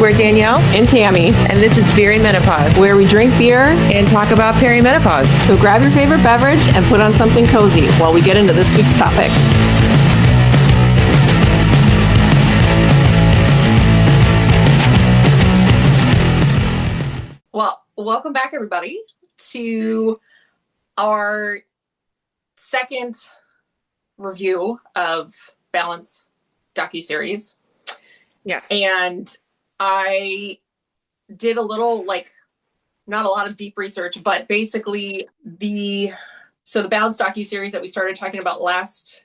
We're Danielle and Tammy, and this is Beer and Menopause, where we drink beer and talk about perimenopause. So grab your favorite beverage and put on something cozy while we get into this week's topic. Well, welcome back, everybody, to our second review of Balance Docuseries. Yes. And I did a little, not a lot of deep research, but basically the Balance Docuseries that we started talking about last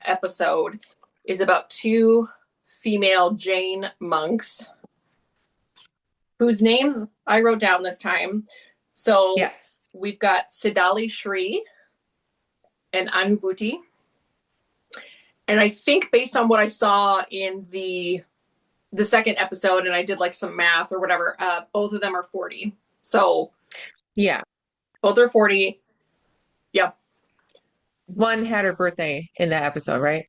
episode is about two female Jain monks whose names I wrote down this time. So yes, we've got Siddhali Shri and Anubhuti. And I think based on what I saw in the second episode, and I did some math or whatever, both of them are 40. So yeah, both are 40. Yep. One had her birthday in that episode, right?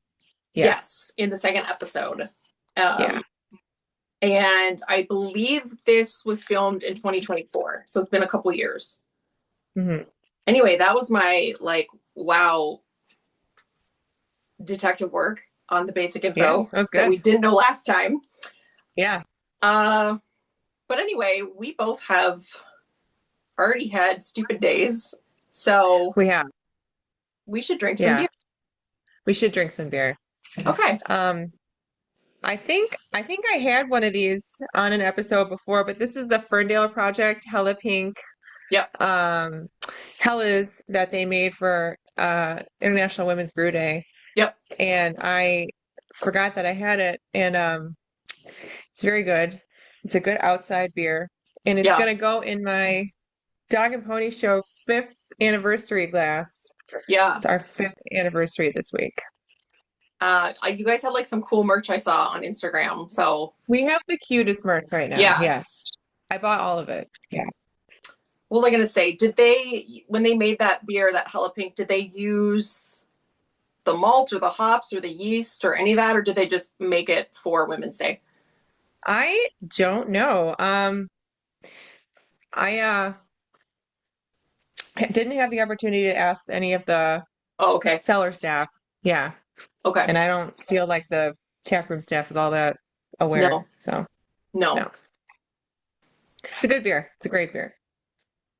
Yeah. Yes, in the second episode. Yeah. And I believe this was filmed in 2024. So it's been a couple years. Mm-hmm. Anyway, that was my wow detective work on the basic info that we didn't know last time. Yeah. But anyway, we both have already had stupid days. So we should drink some beer. We should drink some beer. Okay. I think I had one of these on an episode before, but this is the Ferndale Project Hella Pink. Yep. Hellas that they made for International Women's Brew Day. Yep. And I forgot that I had it, and it's very good. It's a good outside beer, and it's gonna go in my Dog and Pony Show 5th anniversary glass. Yeah. It's our 5th anniversary this week. You guys had some cool merch I saw on Instagram. So we have the cutest merch right now. Yeah. Yes. I bought all of it. Yeah. What was I going to say? Did they, when they made that beer, that Hella Pink, did they use the malt or the hops or the yeast or any of that? Or did they just make it for Women's Day? I don't know. I didn't have the opportunity to ask any of the cellar staff. Yeah. Okay. And I don't feel like the taproom staff is all that aware. No. So no. It's a good beer. It's a great beer.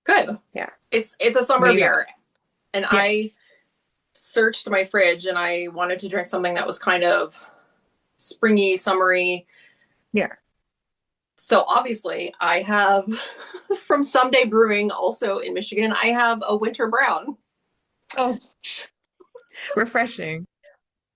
Good. Yeah. It's a summer beer. And yes. I searched my fridge and I wanted to drink something that was kind of springy, summery. Yeah. So obviously I have from Someday Brewing, also in Michigan, I have a winter brown. Oh, refreshing.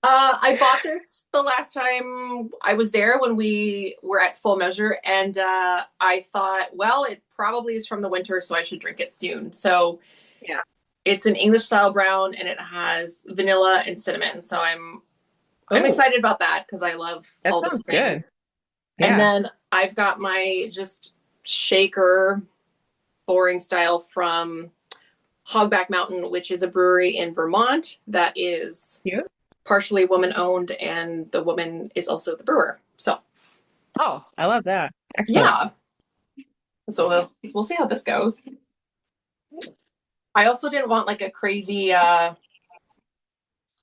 I bought this the last time I was there when we were at Full Measure, and I thought, well, it probably is from the winter, so I should drink it soon. So yeah, it's an English style brown, and it has vanilla and cinnamon. So I'm excited about that because I love all those things. Good. Yeah. And then I've got my just shaker boring style from Hogback Mountain, which is a brewery in Vermont that is partially woman owned, and the woman is also the brewer. So, I love that. Excellent. Yeah. So we'll see how this goes. I also didn't want a crazy high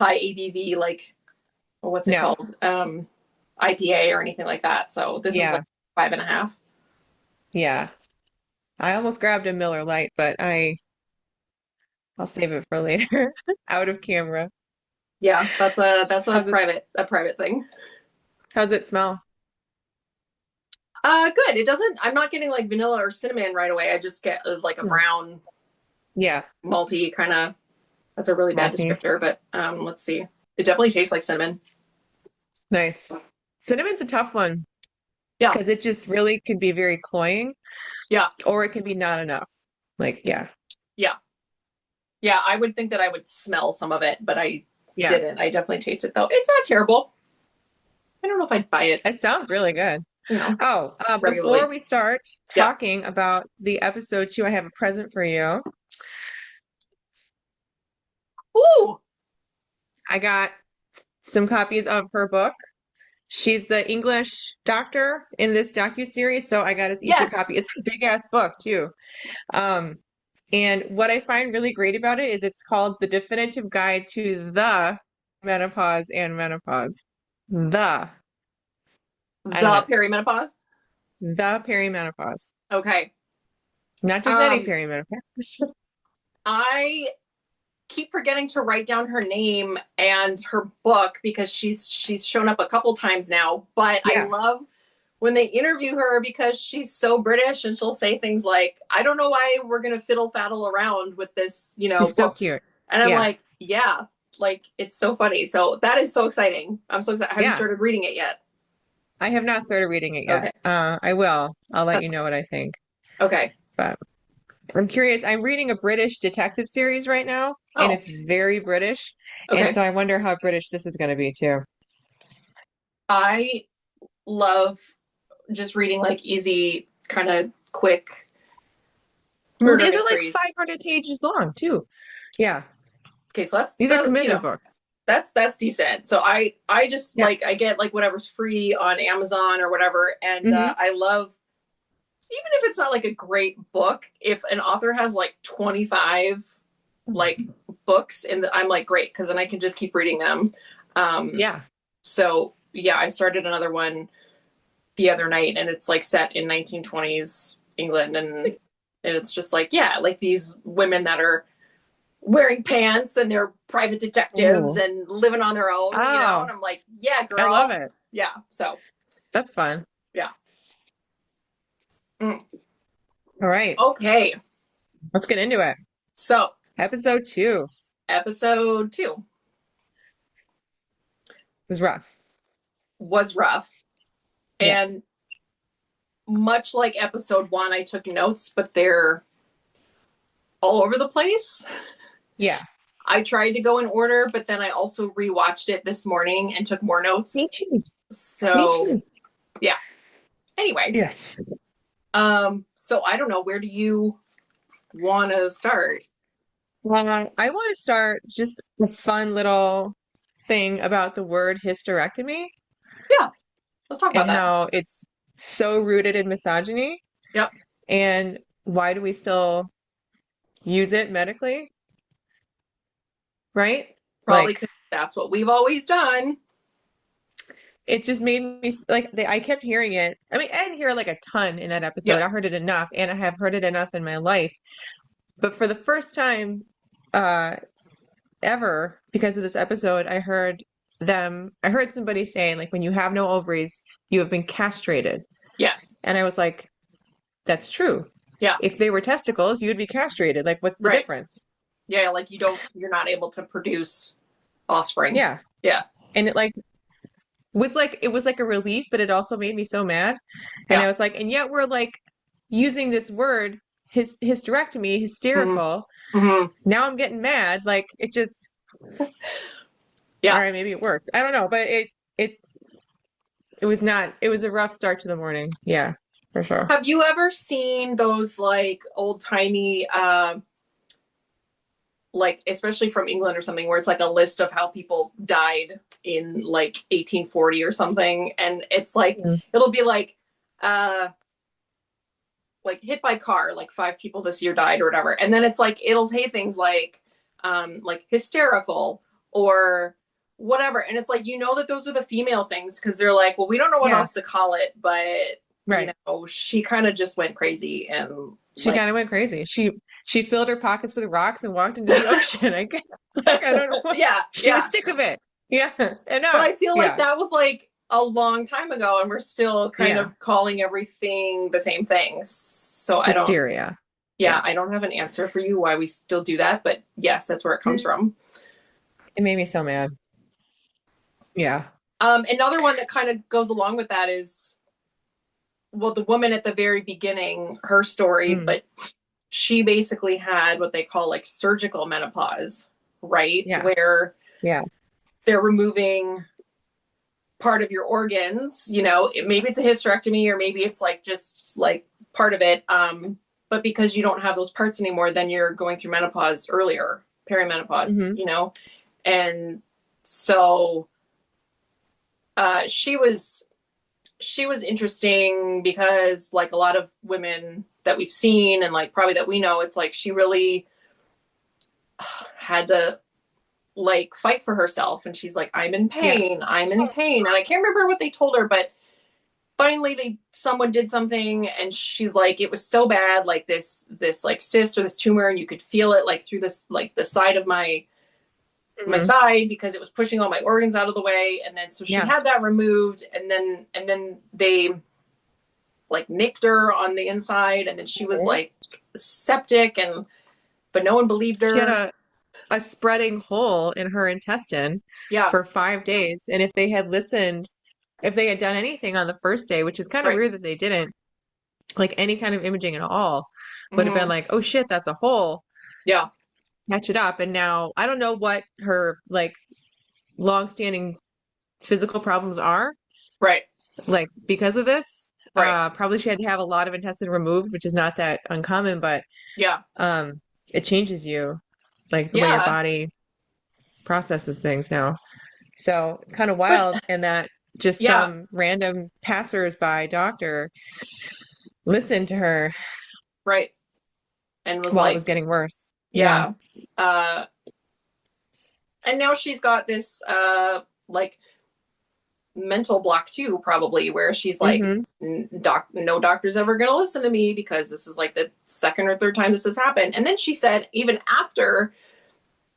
ABV what's it called? IPA or anything like that. So this is 5.5. Yeah. I almost grabbed a Miller Lite, but I'll save it for later, out of camera. Yeah, that's a private thing. How's it smell? Good. It doesn't. I'm not getting vanilla or cinnamon right away. I just get a brown, malty kind of. That's a really bad descriptor, but let's see. It definitely tastes like cinnamon. Nice. Cinnamon's a tough one. Yeah, because it just really can be very cloying. Yeah, or it can be not enough. Yeah. I would think that I would smell some of it, but I didn't. I definitely taste it though. It's not terrible. I don't know if I'd buy it. It sounds really good. Regularly. Before we start talking about the episode 2, I have a present for you. Ooh! I got some copies of her book. She's the English doctor in this docuseries, so I got us each a copy. It's a big ass book too. And what I find really great about it is it's called The Definitive Guide to the Menopause and Menopause. The perimenopause? The perimenopause. Okay. Not just any perimenopause. I keep forgetting to write down her name and her book because she's shown up a couple times now, but I love when they interview her because she's so British and she'll say things like, I don't know why we're going to fiddle faddle around with this, you know. She's so cute. And I'm like, like it's so funny. So that is so exciting. I'm so excited. Have you started reading it yet? I have not started reading it yet. Okay. I will. I'll let you know what I think. Okay. But I'm curious. I'm reading a British detective series right now, and it's very British. Okay. And so I wonder how British this is going to be too. I love just reading like easy, kind of quick. Well, these are like 500 pages long too. Yeah. Okay, so these are commitment books. That's decent. So I just like I get like whatever's free on Amazon or whatever, and I love, even if it's not like a great book, if an author has like 25 like books, and I'm like, great, because then I can just keep reading them. So I started another one the other night, and it's like set in 1920s England, and it's just like like these women that are wearing pants and they're private detectives and living on their own, you know, and I'm like, yeah, girl. I love it. Yeah. So that's fun. Yeah. All right. Okay. Let's get into it. So episode 2. Was rough. Yeah. And much like episode 1, I took notes, but they're all over the place. Yeah. I tried to go in order, but then I also rewatched it this morning and took more notes. Me too. So, yeah. Anyway. Yes. So I don't know. Where do you want to start? I want to start just a fun little thing about the word hysterectomy. Yeah. Let's talk about that. And how it's so rooted in misogyny. Yep. And why do we still use it medically? Right? Probably because that's what we've always done. It just made me like I kept hearing it. I mean, I didn't hear like a ton in that episode. I heard it enough, and I have heard it enough in my life. But for the first time ever, because of this episode, I heard somebody saying, like, when you have no ovaries, you have been castrated. Yes. And I was like, that's true. Yeah. If they were testicles, you would be castrated. Like, what's the difference? Yeah, like you're not able to produce offspring. Yeah. Yeah. And it was like a relief, but it also made me so mad. And I was like, and yet we're like using this word, hysterectomy, hysterical. Mm-hmm. Now I'm getting mad. Like, it just all right, maybe it works. I don't know, but it was a rough start to the morning. Yeah, for sure. Have you ever seen those like old-timey like especially from England or something, where it's like a list of how people died in like 1840 or something, and it's like it'll be like hit by car, like 5 people this year died or whatever, and then it's like it'll say things like hysterical or whatever, and it's like, you know, that those are the female things because they're like, well, we don't know what else to call it, but you know, she kind of just went crazy, and she kind of went crazy. She filled her pockets with rocks and walked into the ocean. I guess. Like, I don't know. She was sick of it. Yeah. But I feel like that was like a long time ago, and we're still kind of calling everything the same thing. So hysteria. I don't have an answer for you why we still do that, but yes, that's where it comes from. It made me so mad. Yeah. Another one that kind of goes along with that is, well, the woman at the very beginning, her story, but she basically had what they call like surgical menopause, right? Yeah. Where they're removing part of your organs, you know, maybe it's a hysterectomy or maybe it's like just like part of it. But because you don't have those parts anymore, then you're going through menopause earlier, perimenopause, you know? And so She was interesting because like a lot of women that we've seen and like probably that we know, it's like she really had to like fight for herself, and she's like, I'm in pain, Yes. I'm in pain. And I can't remember what they told her, but finally someone did something, and she's like, it was so bad, like this like cyst or this tumor, and you could feel it like through this like the side of my side, because it was pushing all my organs out of the way. And then so she had that removed, and then they like nicked her on the inside, and then she was like septic, and but no one believed her. She had a spreading hole in her intestine for 5 days. And if they had listened, if they had done anything on the first day, which is kind of weird that they didn't, like any kind of imaging at all, would have been like, oh shit, that's a hole. Yeah. Catch it up. And now I don't know what her like long-standing physical problems are. Right. Like because of this. Right. Probably she had to have a lot of intestine removed, which is not that uncommon, but it changes you, like the way your body processes things now. So it's kind of wild, and that just some random passersby doctor listened to her, right, and was while like, it was getting worse. And now she's got this like mental block too, probably, where she's like, no doctor's ever gonna listen to me because this is like the second or third time this has happened. And then she said even after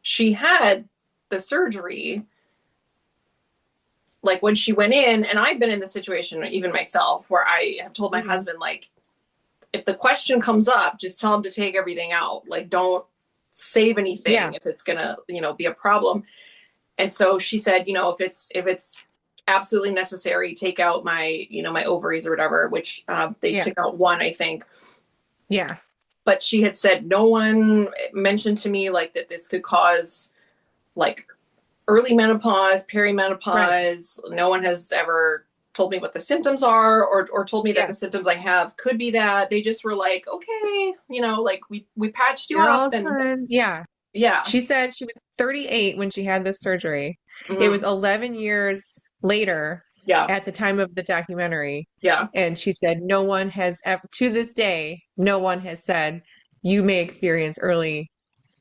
she had the surgery, like when she went in, and I've been in the situation even myself where I have told my husband, like, if the question comes up, just tell him to take everything out, like don't save anything if it's gonna, be a problem. And so she said, if it's absolutely necessary, take out my, my ovaries or whatever, which they took out one, I think. Yeah. But she had said, no one mentioned to me like that this could cause like early menopause, perimenopause. Right. No one has ever told me what the symptoms are, or told me that the symptoms I have could be that. They just were like, okay, like we patched you up. And yeah. She said she was 38 when she had this surgery. It was 11 years later at the time of the documentary. Yeah. And she said no one has ever, to this day, no one has said you may experience early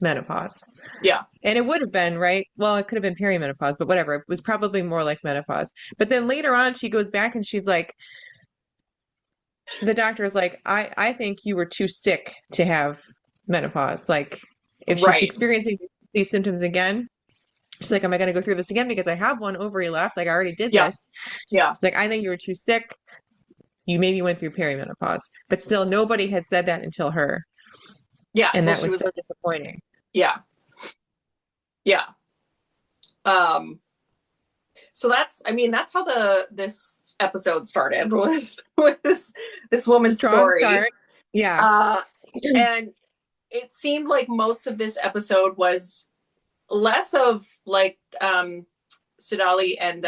menopause. Yeah. And it would have been, right? Well, it could have been perimenopause, but whatever. It was probably more like menopause. But then later on, she goes back and she's like, the doctor is like, I think you were too sick to have menopause. Like, if she's experiencing these symptoms again, she's like, am I going to go through this again? Because I have one ovary left. Like, I already did this. Yeah. She's like, I think you were too sick. You maybe went through perimenopause. But still, nobody had said that until her. Yeah. And that was so disappointing. Yeah. Yeah. So that's how this episode started with this woman's story. Start. Yeah. And it seemed like most of this episode was less of like Sidali and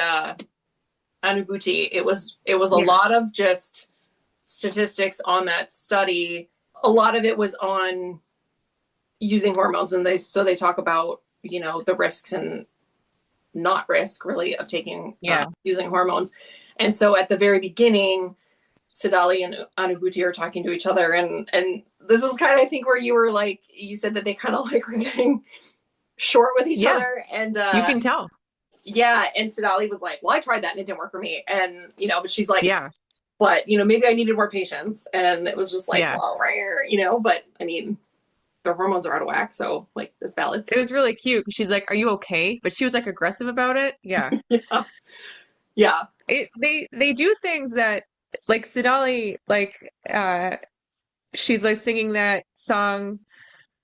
Anubhuti. It was a lot of just statistics on that study. A lot of it was on using hormones, and they talk about the risks and not risk really of taking using hormones. And so at the very beginning, Sidali and Anubhuti are talking to each other, and this is kind of, I think, where you were like, you said that they kind of like were getting short with each other, and you can tell. Yeah, and Sidali was like, well, I tried that and it didn't work for me, and but she's like, but maybe I needed more patience, and it was just like, well, but I mean, their hormones are out of whack, so like it's valid. It was really cute. She's like, are you okay? But she was like aggressive about it. Yeah. Yeah. They do things that, like Sidali, like she's like singing that song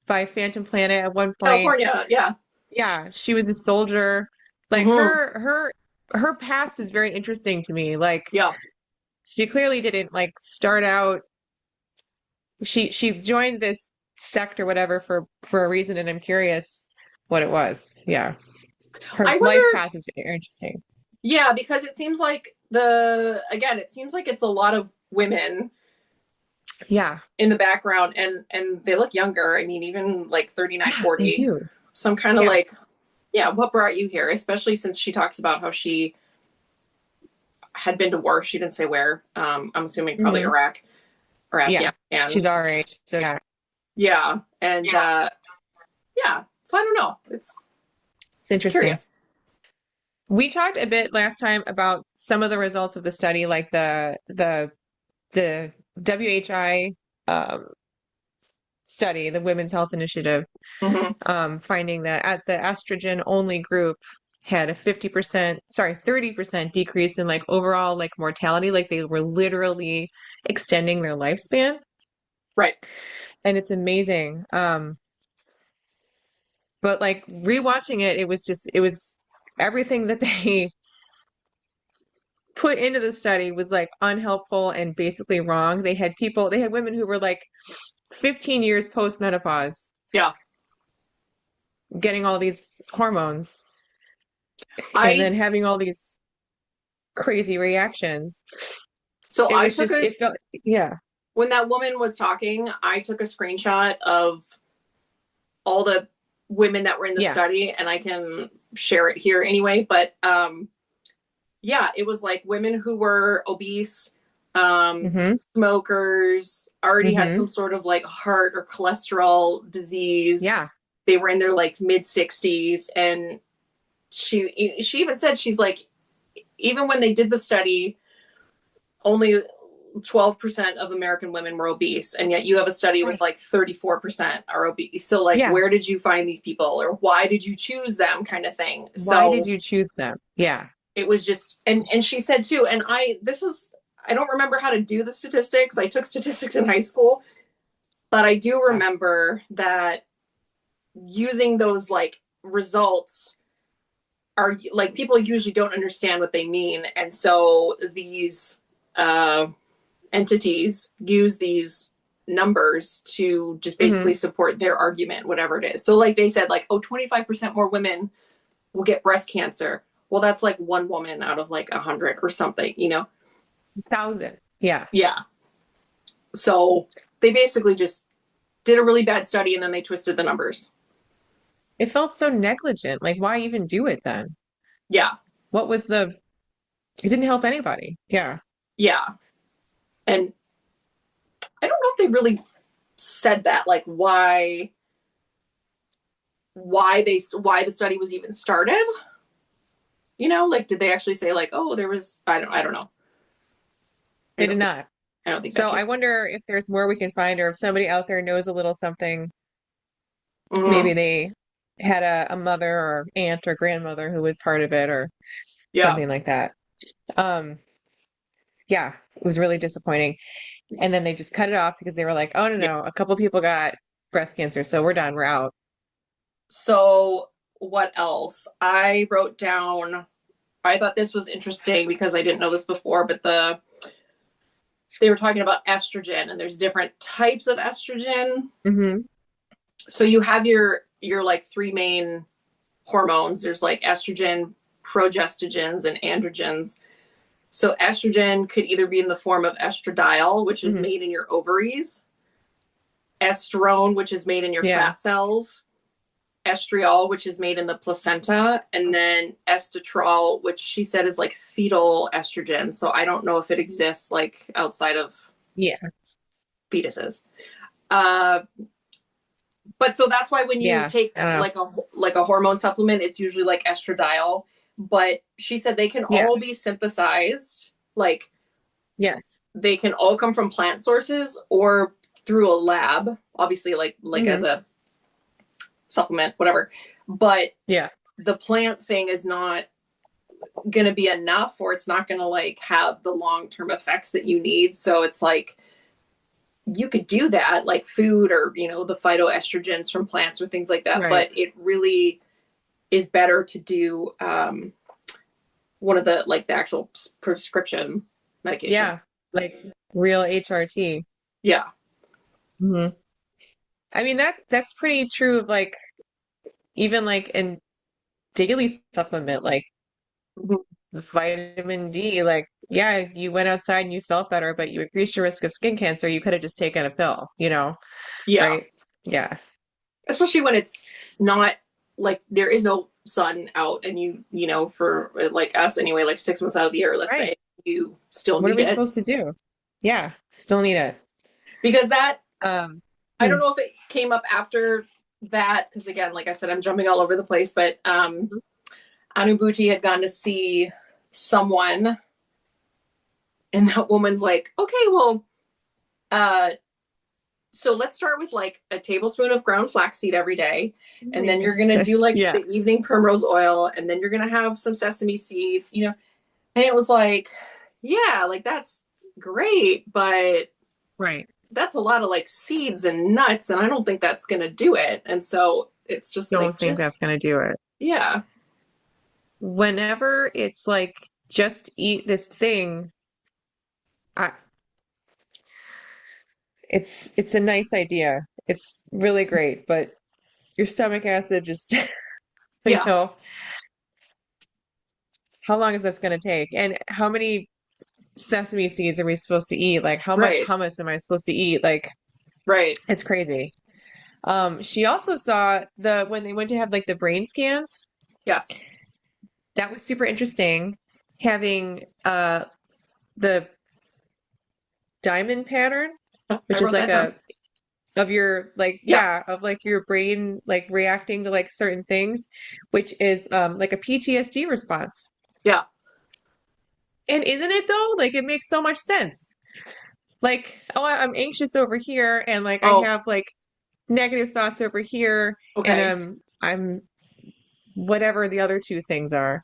by Phantom Planet at one point. California, yeah. Yeah, she was a soldier. Like her past is very interesting to me. Like she clearly didn't like start out, she joined this sect or whatever for a reason, and I'm curious what it was. Yeah. Her life path is very interesting. Yeah, because it seems like it's a lot of women in the background, and they look younger. I mean, even like 39, 40. They do. So I'm kind of like, what brought you here? Especially since she talks about how she had been to war. She didn't say where. I'm assuming probably Iraq or Afghanistan. Yeah, she's our age, so yeah. Yeah, and yeah. So I don't know. It's interesting. Curious. We talked a bit last time about some of the results of the study, like the WHI study, the Women's Health Initiative, finding that at the estrogen only group had a 30% decrease in like overall like mortality, like they were literally extending their lifespan. Right. And it's amazing. But like rewatching it, it was everything that they put into the study was like unhelpful and basically wrong. They had women who were like 15 years post menopause. Yeah. Getting all these hormones. And then having all these crazy reactions. So yeah. When that woman was talking, I took a screenshot of all the women that were in the study, and I can share it here anyway. But yeah, it was like women who were obese, smokers, already had some sort of like heart or cholesterol disease. Yeah. They were in their like mid 60s. And she even said, she's like, even when they did the study, only 12% of American women were obese, and yet you have a study with like 34% are obese. So like, where did you find these people, or why did you choose them, kind of thing? Why did you choose them? Yeah. It was just, and she said too, and I don't remember how to do the statistics. I took statistics in high school, but I do remember that using those like results are like, people usually don't understand what they mean. And so these entities use these numbers to just basically support their argument, whatever it is. So like they said, like, 25% more women will get breast cancer. Well, that's like one woman out of like 100 or something, 1,000. Yeah. Yeah. So they basically just did a really bad study, and then they twisted the numbers. It felt so negligent. Like, why even do it then? Yeah. It didn't help anybody. Yeah. Yeah. And I don't know if they really said that, like why the study was even started. Like, did they actually say like, oh, there was, I don't know. They did not. I don't think so. I wonder if there's more we can find, or if somebody out there knows a little something. Maybe they had a mother or aunt or grandmother who was part of it, or something like that. Yeah, it was really disappointing. And then they just cut it off because they were like, oh, no, a couple people got breast cancer, so we're done, we're out. So what else? I wrote down, I thought this was interesting because I didn't know this before, but they were talking about estrogen, and there's different types of estrogen. So you have your like three main hormones. There's like estrogen, progestogens, and androgens. So estrogen could either be in the form of estradiol, which is made in your ovaries, estrone, which is made in your fat cells, estriol, which is made in the placenta, and then estetrol, which she said is like fetal estrogen. So I don't know if it exists like outside of fetuses. But so that's why when you take like a hormone supplement, it's usually like estradiol. But she said they can all be synthesized. Like, they can all come from plant sources or through a lab, obviously like as a supplement, whatever. But the plant thing is not going to be enough, or it's not going to like have the long-term effects that you need. So it's like, you could do that like food, or the phytoestrogens from plants or things like that, but it really is better to do one of the like the actual prescription medication, like real HRT. I mean, that's pretty true of like, even like in daily supplement, like vitamin D, like, you went outside and you felt better, but you increased your risk of skin cancer. You could have just taken a pill, right? Yeah. Especially when it's not like there is no sun out, and for like us anyway, like 6 months out of the year, let's say, you still What are need we it. supposed to do? Yeah, still need it. Because that, I hmm. don't know if it came up after that, because again, like I said, I'm jumping all over the place, but Anubuti had gone to see someone, and that woman's like, okay, well, so let's start with like a tablespoon of ground flaxseed every day. Oh And my then you're going to do gosh. like Yeah. the evening primrose oil. And then you're going to have some sesame seeds, you know? And it was like, yeah, like that's great, but Right. that's a lot of like seeds and nuts. And I don't think that's going to do it. And so it's just like, Don't think that's gonna do it. yeah. Whenever it's like just eat this thing, I it's a nice idea. It's really great, but your stomach acid just Yeah. how long is this gonna take? And how many sesame seeds are we supposed to eat? Like how much Right. hummus am I supposed to eat? Like Right. it's crazy. She also saw the when they went to have like the brain scans. Yes. That was super interesting having the diamond pattern, I which is wrote like that down. a of your like Yeah. of like your brain like reacting to like certain things, which is like a PTSD response. Yeah. And isn't it though? Like it makes so much sense. Like, oh, I'm anxious over here and like I Oh, have like negative thoughts over here and okay. I'm whatever the other two things are.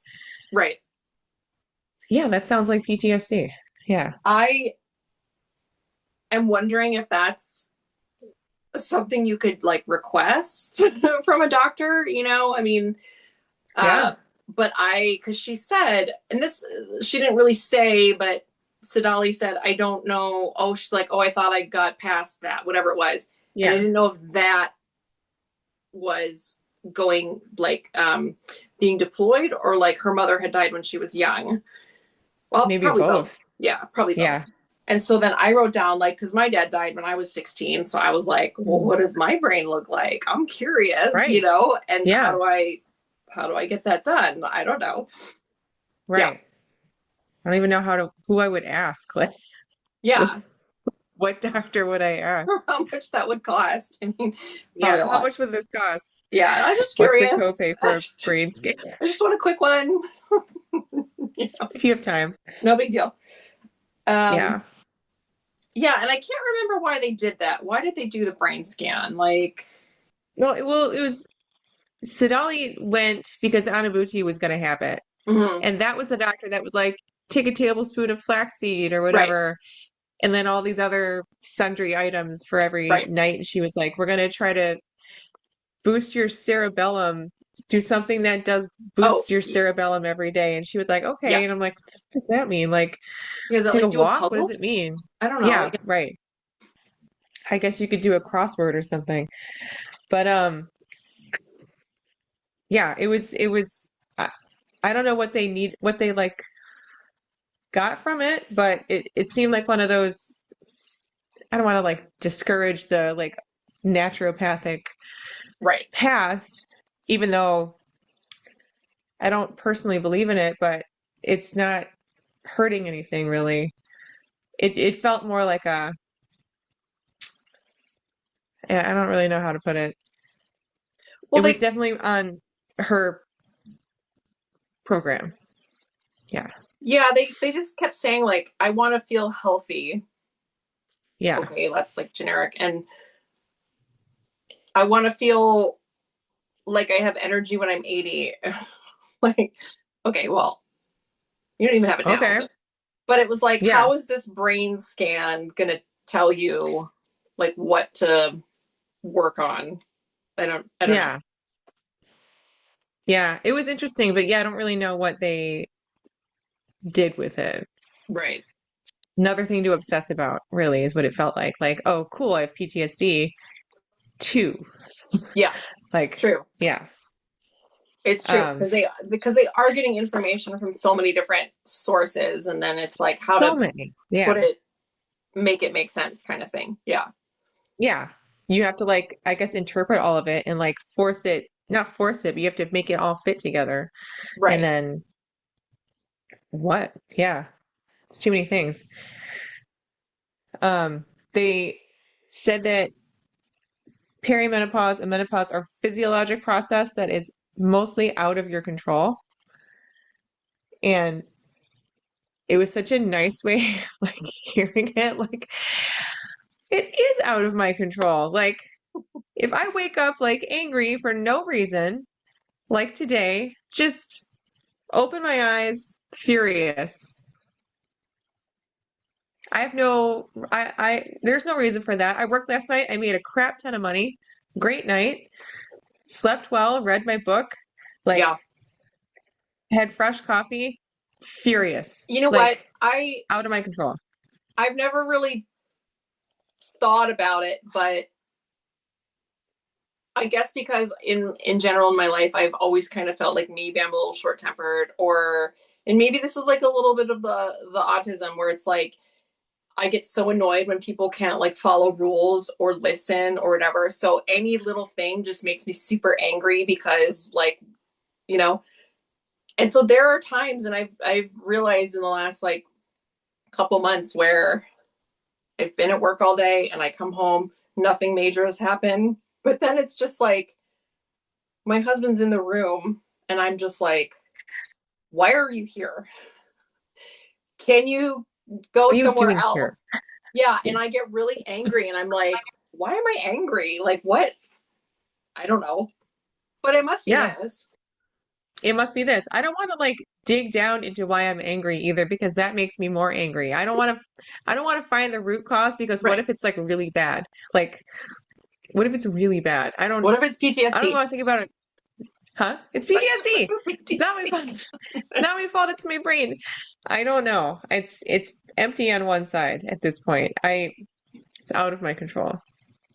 Right. Yeah, that sounds like PTSD. Yeah. I am wondering if that's something you could like request from a doctor, you know? I mean, Yeah. but because she said, and this, she didn't really say, but Sadali said, I don't know. Oh, she's like, oh, I thought I got past that, whatever it was. And I Yeah. didn't know if that was going like being deployed or like her mother had died when she was young. Well, Maybe probably both. both. Yeah, probably Yeah. both. And so then I wrote down like, because my dad died when I was 16. So I was like, well, what does my brain look like? I'm curious, you Right. know, and Yeah. how do I get that done? I don't know. Right. Yeah. I don't even know who I would ask. Like, Yeah. what doctor would I ask? How much that would cost. I mean, probably Yeah, a how lot. much would this cost? Yeah. I'm just What's the curious. copay for a brain scan? I just want a quick one. You know, If you have time. no big deal. Yeah. Yeah, and I can't remember why they did that. Why did they do the brain scan? Like, Well, it was Sidali went because Anabuti was going to have it. And that was the doctor that was like, take a tablespoon of flaxseed or right, whatever. And then all these other sundry items for every right. night. And she was like, we're going to try to boost your cerebellum, do something that does Oh, boost your cerebellum every day. And she was like, yeah. okay. And I'm like, what does that mean? Like, Does it take a like do a walk? What does puzzle? it mean? I don't know. Yeah, right. I guess you could do a crossword or something. But yeah, it was I don't know what they like got from it, but it seemed like one of those I don't want to like discourage the like naturopathic Right. path, even though I don't personally believe in it, but it's not hurting anything really. It felt more like I don't really know how to put it. Well, It was definitely on her program. Yeah. yeah, they just kept saying like, I want to feel healthy. Yeah. Okay, that's like generic. And I want to feel like I have energy when I'm 80. Like, okay, well, you don't even have it now. Okay. So. But it was like, Yeah. how is this brain scan going to tell you like what to work on? I don't Yeah. know. Yeah. It was interesting, but yeah, I don't really know what they did with it. Right. Another thing to obsess about, really, is what it felt like. Like, oh, cool, I have PTSD. Two. Yeah. Like, True. yeah. It's true because they are getting information from so many different sources, and then it's like how So to many. Yeah. make it make sense, kind of thing. Yeah. Yeah. You have to like, I guess, interpret all of it and like force it, not force it, but you have to make it all fit together. And Right. then what? Yeah. It's too many things. They said that perimenopause and menopause are physiologic process that is mostly out of your control. And it was such a nice way of like hearing it. Like it is out of my control. Like if I wake up like angry for no reason, like today, just open my eyes, furious. There's no reason for that. I worked last night. I made a crap ton of money. Great night. Slept well, read my book, like had fresh coffee, furious. You know like, what? Out of my control. I've never really thought about it, but I guess because in general in my life, I've always kind of felt like maybe I'm a little short tempered, and maybe this is like a little bit of the autism where it's like I get so annoyed when people can't like follow rules or listen or whatever. So any little thing just makes me super angry because like, you know, and so there are times, and I've realized in the last like couple months where I've been at work all day and I come home, nothing major has happened. But then it's just like my husband's in the room and I'm just like, why are you here? Can you go somewhere else? Here? Yeah. And I get really angry and I'm like, why am I angry? Like what? I don't know. But it must be this. It must be this. I don't want to like dig down into why I'm angry either because that makes me more angry. I don't want to find the root cause because what if it's like really bad? Like what if it's really bad? What if it's PTSD? I don't want to think about it. Huh? It's PTSD. It's not my fault. It's not my fault. It's my brain. I don't know. It's empty on one side at this point. It's out of my control.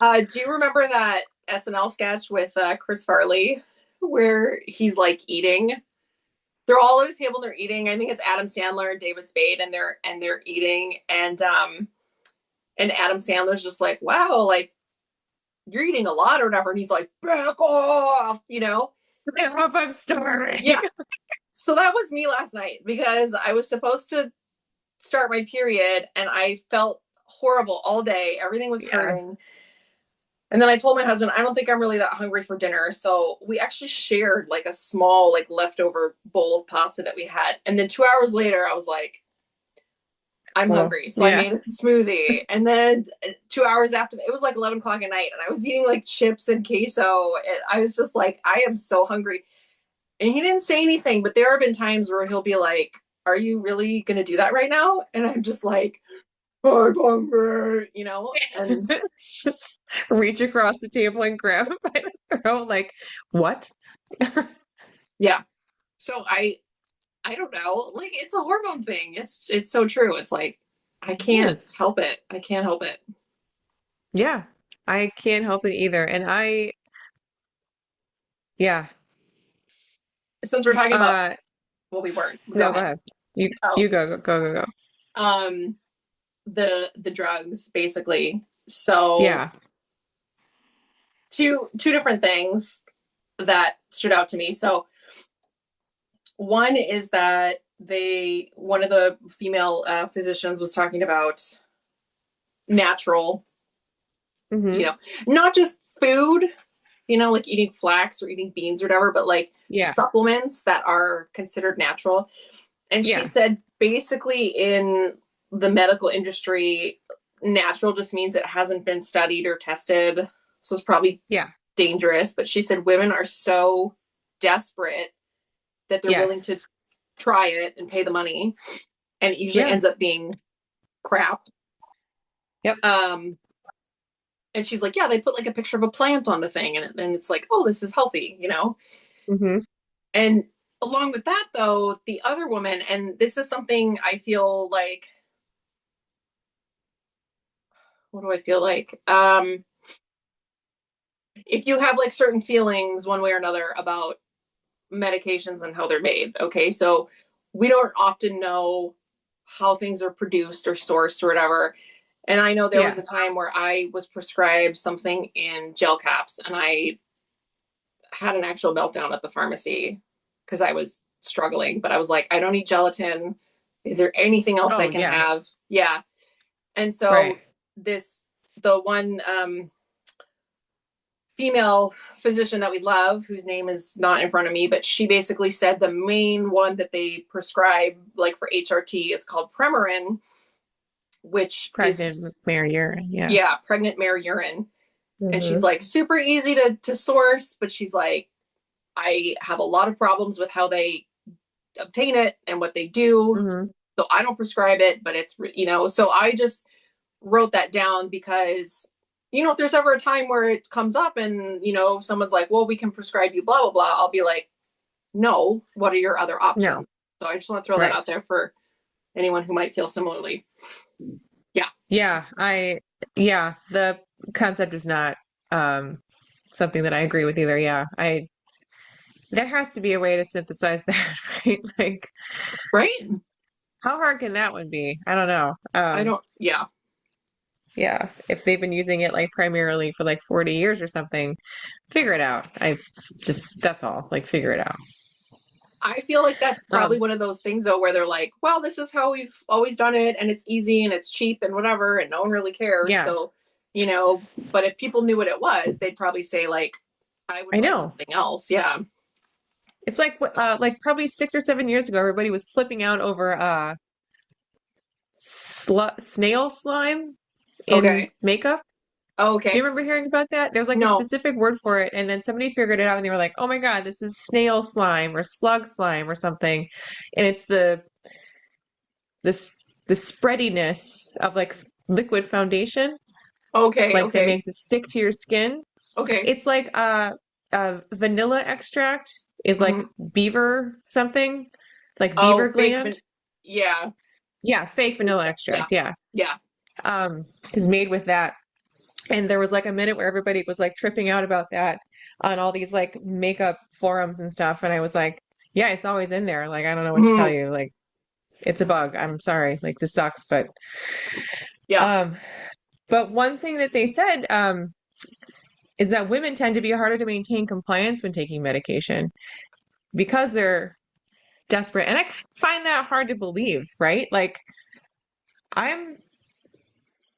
Do you remember that SNL sketch with Chris Farley where he's like eating? They're all at a table and they're eating. I think it's Adam Sandler and David Spade, and they're eating, and Adam Sandler's just like, wow, like you're eating a lot or whatever, and he's like, back off, you know. I don't know if I'm starving. Yeah. So that was me last night because I was supposed to start my period and I felt horrible all day. Everything was hurting. And then I told my husband, I don't think I'm really that hungry for dinner. So we actually shared like a small, like leftover bowl of pasta that we had. And then 2 hours later, I was like, I'm hungry. So I made us a smoothie. And then 2 hours after that, it was like 11 o'clock at night. And I was eating like chips and queso. And I was just like, I am so hungry. And he didn't say anything, but there have been times where he'll be like, are you really going to do that right now? And I'm just like, I'm hungry, you know? And just reach across the table and grab him by the throat. Like, what? Yeah. So I don't know. Like it's a hormone thing. It's so true. It's like I can't help it. I can't help it. Yeah. I can't help it either. And since we're talking about well, we weren't. Go ahead. You go. The drugs basically. So two different things that stood out to me. So one is that one of the female physicians was talking about natural, you know, not just food, you know, like eating flax or eating beans or whatever, but like supplements that are considered natural. And she said basically in the medical industry, natural just means it hasn't been studied or tested. So it's probably dangerous. But she said women are so desperate that they're willing to try it and pay the money, and it usually ends up being crap. Yep. And she's like, yeah, they put like a picture of a plant on the thing, and it's like, oh, this is healthy, you know. And along with that, though, the other woman, and this is something I feel like, what do I feel like? If you have like certain feelings one way or another about medications and how they're made. Okay. So we don't often know how things are produced or sourced or whatever. And I know there was a time where I was prescribed something in gel caps and I had an actual meltdown at the pharmacy because I was struggling, but I was like, I don't need gelatin. Is there anything else I Oh, can yeah. have? Yeah. And Right. so the one female physician that we love, whose name is not in front of me, but she basically said the main one that they prescribe, like for HRT, is called Premarin, which is, Pregnant mare urine. Yeah. yeah, pregnant mare urine. And she's Mm-hmm. like, super easy to source, but she's like, I have a lot of problems with how they obtain it and what they do. Mm-hmm. So I don't prescribe it, but it's, so I just wrote that down because, if there's ever a time where it comes up and, someone's like, well, we can prescribe you blah, blah, blah. I'll be like, no, what are your other No. options? So I just want to throw that Right. out there for anyone who might feel similarly. Yeah. Yeah. Yeah, the concept is not um something that I agree with either. Yeah. There has to be a way to synthesize that, right? Like, Right. how hard can that one be? I don't know. Yeah. Yeah, if they've been using it like primarily for like 40 years or something, figure it out. That's all. Like, figure it out. I feel like that's probably Um, one of those things though, where they're like, well, this is how we've always done it and it's easy and it's cheap and whatever, and no one really cares. yeah, So, but if people knew what it was, they'd probably say like, I would I like know. something else. Yeah. It's like probably 6 or 7 years ago, everybody was flipping out over snail slime in Okay. makeup. Oh, Do you okay. remember hearing about that? There's like a No. specific word for it, and then somebody figured it out and they were like, "Oh my God, this is snail slime or slug slime or something." And it's this the spreadiness of like liquid foundation, Okay. like that Okay. makes it stick to your skin. Okay. It's like vanilla extract is like Mm-hmm. beaver something, like Oh, beaver gland. yeah. Yeah, fake vanilla Yeah. extract. Yeah. Yeah. Is made with that. And there was like a minute where everybody was like tripping out about that on all these like makeup forums and stuff. And I was like, yeah, it's always in there. Like, I don't know what to tell Mm-hmm. you. Like, it's a bug. I'm sorry. Like, this sucks. Yeah. Um, but one thing that they said, is that women tend to be harder to maintain compliance when taking medication because they're desperate. And I find that hard to believe, right? Like, I'm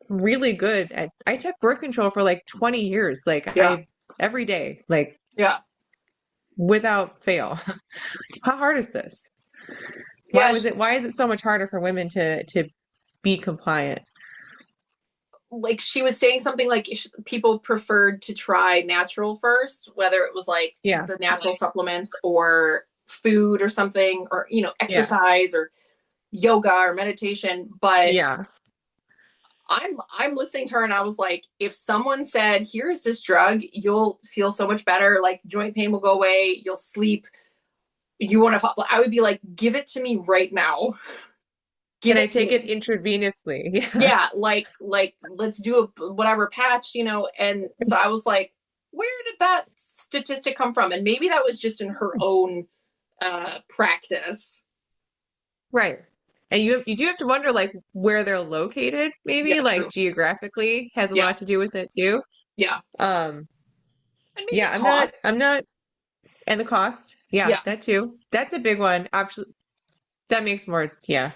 really good I took birth control for like 20 years, like Yeah. every day, like Yeah. without fail. How hard is this? Yeah. Why is it so much harder for women to be compliant? Like she was saying something like people preferred to try natural first, whether it was like Yeah. the natural supplements or food or something, or Yeah. exercise or yoga or meditation. But Yeah. I'm listening to her and I was like, if someone said, here's this drug, you'll feel so much better, like joint pain will go away, you'll sleep, you want to, I would be like, give it to me right now. Can Give I it to take me. it intravenously? Yeah. Yeah, like let's do a whatever patch, and so I was like, where did that statistic come from? And maybe that was just in her own practice. Right. And you do have to wonder like where they're located, Yeah, maybe like true. geographically has a Yeah, lot to do with it too. yeah. Um, And maybe yeah, cost. I'm not, and the cost. Yeah, Yeah, that too. That's a big one. Absolutely. That makes more, yeah,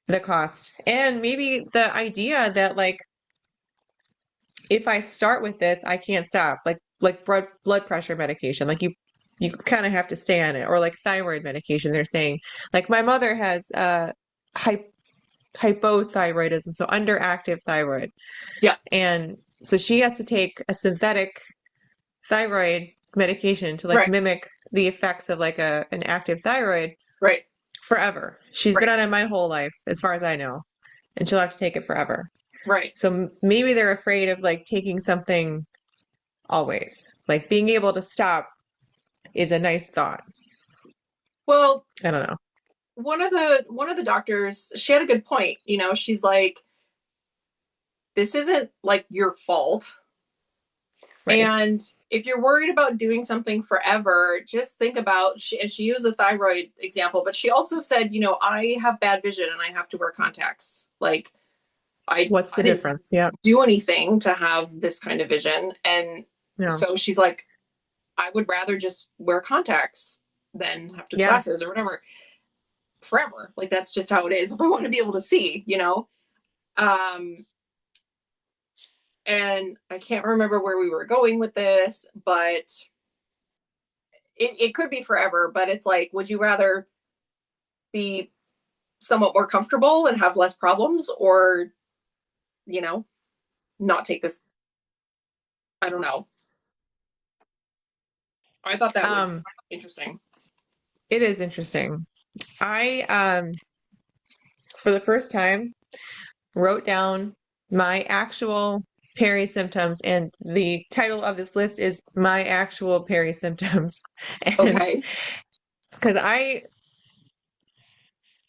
the cost. And maybe the idea that like if I start with this, I can't stop. Like blood pressure medication. Like you kind of have to stay on it. Or like thyroid medication. They're saying like my mother has hy hypothyroidism, so underactive thyroid. yeah, And so she has to take a synthetic thyroid medication to like right, mimic the effects of like an active thyroid right, forever. She's been right, on it my whole life, as far as I know, and she'll have to take it forever. right. So maybe they're afraid of like taking something always. Like being able to stop is a nice thought. Well, I don't know. one of the doctors, she had a good point. She's like, this isn't like your fault. Right. And if you're worried about doing something forever, just think about, and she used the thyroid example, but she also said, I have bad vision and I have to wear contacts. Like What's I the didn't difference? Yeah. do anything to have this kind of vision. And No. so she's like, I would rather just wear contacts than have to Yeah. glasses or whatever. forever. Like that's just how it is. If I want to be able to see, and I can't remember where we were going with this, but it could be forever, but it's like, would you rather be somewhat more comfortable and have less problems, or, not take this? I don't know. I thought that was interesting. It is interesting. I, for the first time, wrote down my actual Peri symptoms, and the title of this list is My Actual Peri Symptoms. And okay. Because I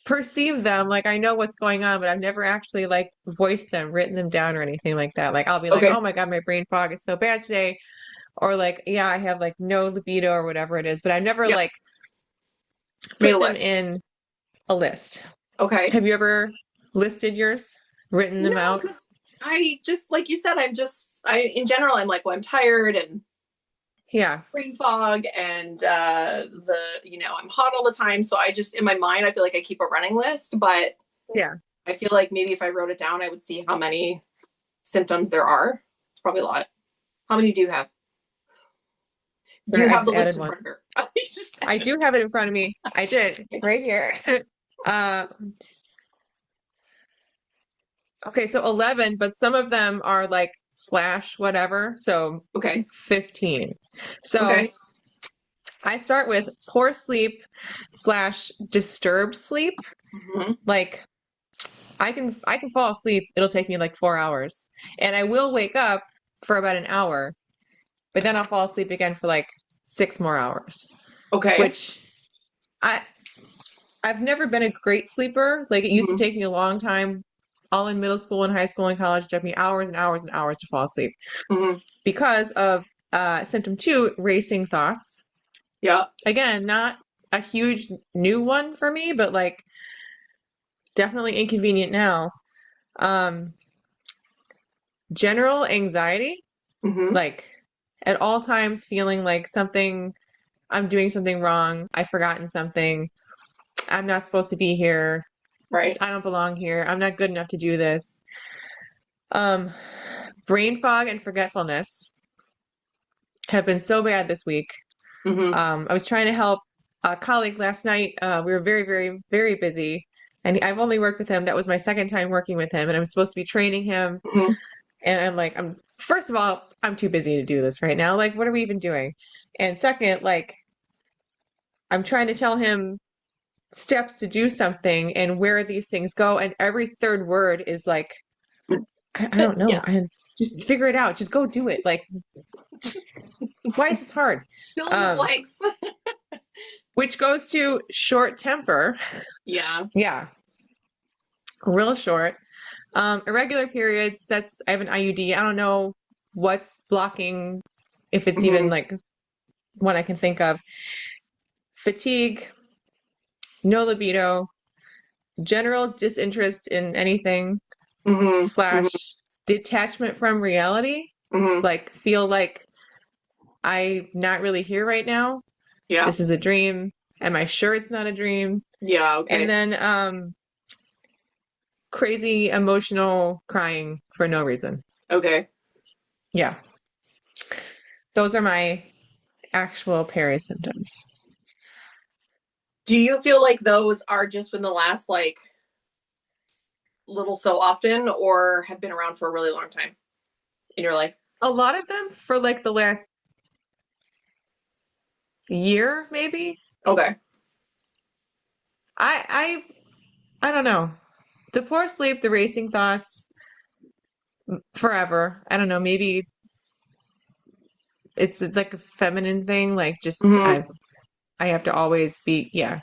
perceive them, like I know what's going on, but I've never actually like voiced them, written them down or anything like that. Like I'll be like, okay. oh my God, my brain fog is so bad today. Or like, yeah, I have like no libido or whatever it is, but I've never like put them in a list. Okay. Have you ever listed yours, written them out? Because I just, like you said, in general, I'm like, well, I'm tired and brain fog and I'm hot all the time. So I just, in my mind, I feel like I keep a running list, but I feel like maybe if I wrote it down, I would see how many symptoms there are. It's probably a lot. How many do you have? Do you have the list in front of you? I do have it in front of me. I did right here. Okay, so 11, but some of them are like slash whatever. So 15. So I start with poor sleep / disturbed sleep. Like I can fall asleep. It'll take me like 4 hours, and I will wake up for about an hour, but then I'll fall asleep again for like 6 more hours. Okay. Which I've never been a great sleeper. Like it used to take me a long time, all in middle school and high school and college. It took me hours and hours and hours to fall asleep because of symptom 2, racing thoughts. Yeah. Again, not a huge new one for me, but like definitely inconvenient now. General anxiety, like at all times feeling like I'm doing something wrong. I've forgotten something. I'm not supposed to be here. Right. I don't belong here. I'm not good enough to do this. Brain fog and forgetfulness have been so bad this week. I was trying to help a colleague last night. We were very, very, very busy. And I've only worked with him. That was my second time working with him. And I'm supposed to be training him. And I'm like, first of all, I'm too busy to do this right now. Like, what are we even doing? And second, like, I'm trying to tell him steps to do something and where these things go. And every third word is like, I don't know. And just figure it out. Just go do it. Like, why is this hard? Fill in the blanks. Which goes to short temper. Yeah. Yeah. Real short. Irregular periods. I have an IUD. I don't know what's blocking, if it's even like one I can think of. Fatigue, no libido, general disinterest in anything, / detachment from reality. Like feel like I'm not really here right now. Yeah. This is a dream. Am I sure it's not a dream? Yeah. Okay. And then crazy emotional crying for no reason. Okay. Yeah. Those are my actual Peri symptoms. Do you feel like those are just when the last like little so often, or have been around for a really long time in your life? A lot of them for like the last year, maybe. Okay. I don't know. The poor sleep, the racing thoughts, forever. I don't know. Maybe it's like a feminine thing. Like just I have to always be. Yeah.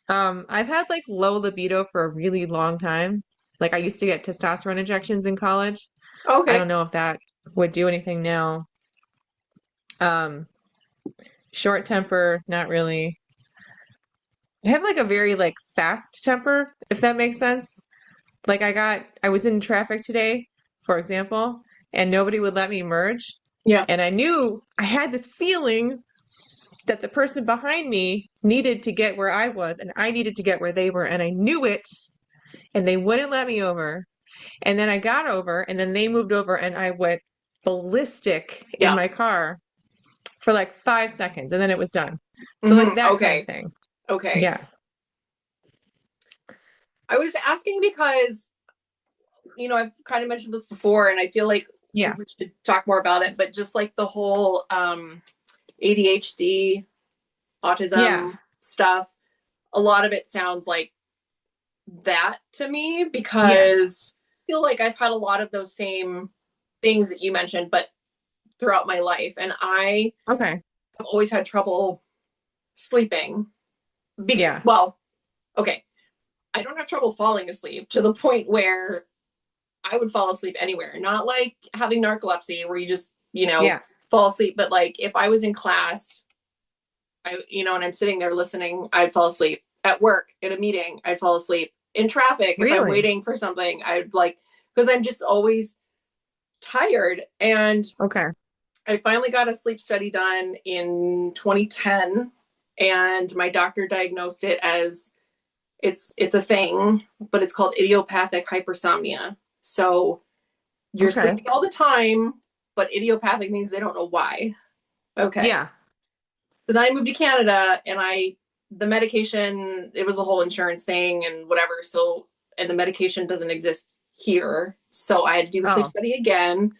I've had like low libido for a really long time. Like I used to get testosterone injections in college. Okay. I don't know if that would do anything now. Short temper, not really. I have like a very like fast temper, if that makes sense. Like I was in traffic today, for example, and nobody would let me merge. Yeah. And I knew I had this feeling that the person behind me needed to get where I was and I needed to get where they were. And I knew it and they wouldn't let me over. And then I got over and then they moved over and I went ballistic in Yeah. my car for like 5 seconds and then it was done. So like that kind of thing. Okay. Yeah. I was asking because, I've kind of mentioned this before and I feel like we should talk more about it, but just like the whole ADHD, autism stuff, a lot of it sounds like that to me because I feel like I've had a lot of those same things that you mentioned, but throughout my life. And I have always had trouble sleeping. Well, okay. I don't have trouble falling asleep to the point where I would fall asleep anywhere. Not like having narcolepsy where you just, fall asleep. But like if I was in class, and I'm sitting there listening, I'd fall asleep. At work, in a meeting, I'd fall asleep. In traffic, if I'm waiting for something, because I'm just always tired. And I finally got a sleep study done in 2010 and my doctor diagnosed it as it's a thing, but it's called idiopathic hypersomnia. So you're sleeping all the time, but idiopathic means they don't know why. Okay. Yeah. So then I moved to Canada and the medication, it was a whole insurance thing and whatever. So, and the medication doesn't exist here. So I had to do the sleep study again.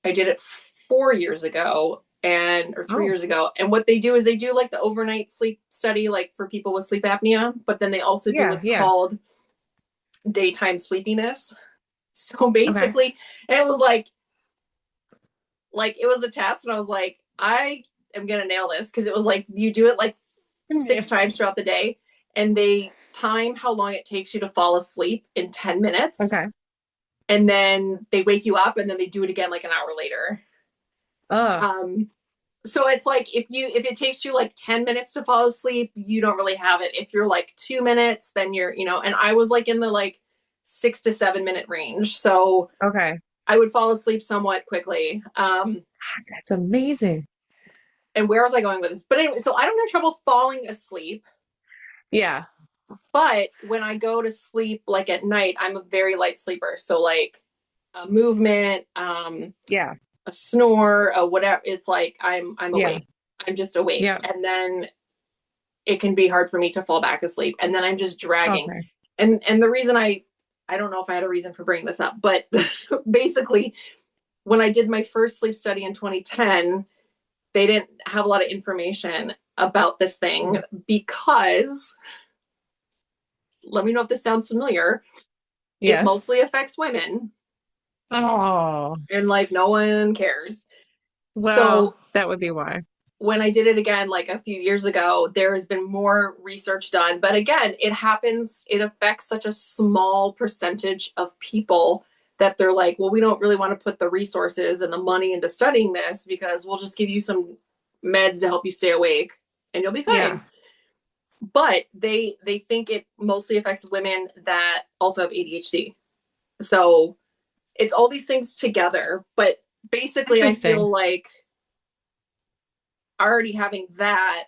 I did it 4 years ago or 3 years ago. And what they do is they do like the overnight sleep study, like for people with sleep apnea, but then they also do what's called daytime sleepiness. So basically, and it was like it was a test and I was like, I am going to nail this. Cause it was like, you do it like 6 times throughout the day and they time how long it takes you to fall asleep in 10 minutes. Okay. And then they wake you up and then they do it again like an hour later. So it's like if it takes you like 10 minutes to fall asleep, you don't really have it. If you're like 2 minutes, then you're, and I was like in the like 6 to 7 minute range. So I would fall asleep somewhat quickly. That's amazing. And where was I going with this? But anyway, so I don't have trouble falling asleep. Yeah. But when I go to sleep, like at night, I'm a very light sleeper. So like a movement, a snore, a whatever. It's like I'm awake. I'm just awake. Yeah. And then it can be hard for me to fall back asleep. And then I'm just dragging. And the reason I don't know if I had a reason for bringing this up, but basically when I did my first sleep study in 2010, they didn't have a lot of information about this thing because, let me know if this sounds familiar. It mostly affects women. Oh. And like no one cares. Well, so that would be why. When I did it again, like a few years ago, there has been more research done. But again, it affects such a small percentage of people that they're like, well, we don't really want to put the resources and the money into studying this because we'll just give you some meds to help you stay awake and you'll be fine. Yeah. But they think it mostly affects women that also have ADHD. So it's all these things together. But basically, I feel like already having that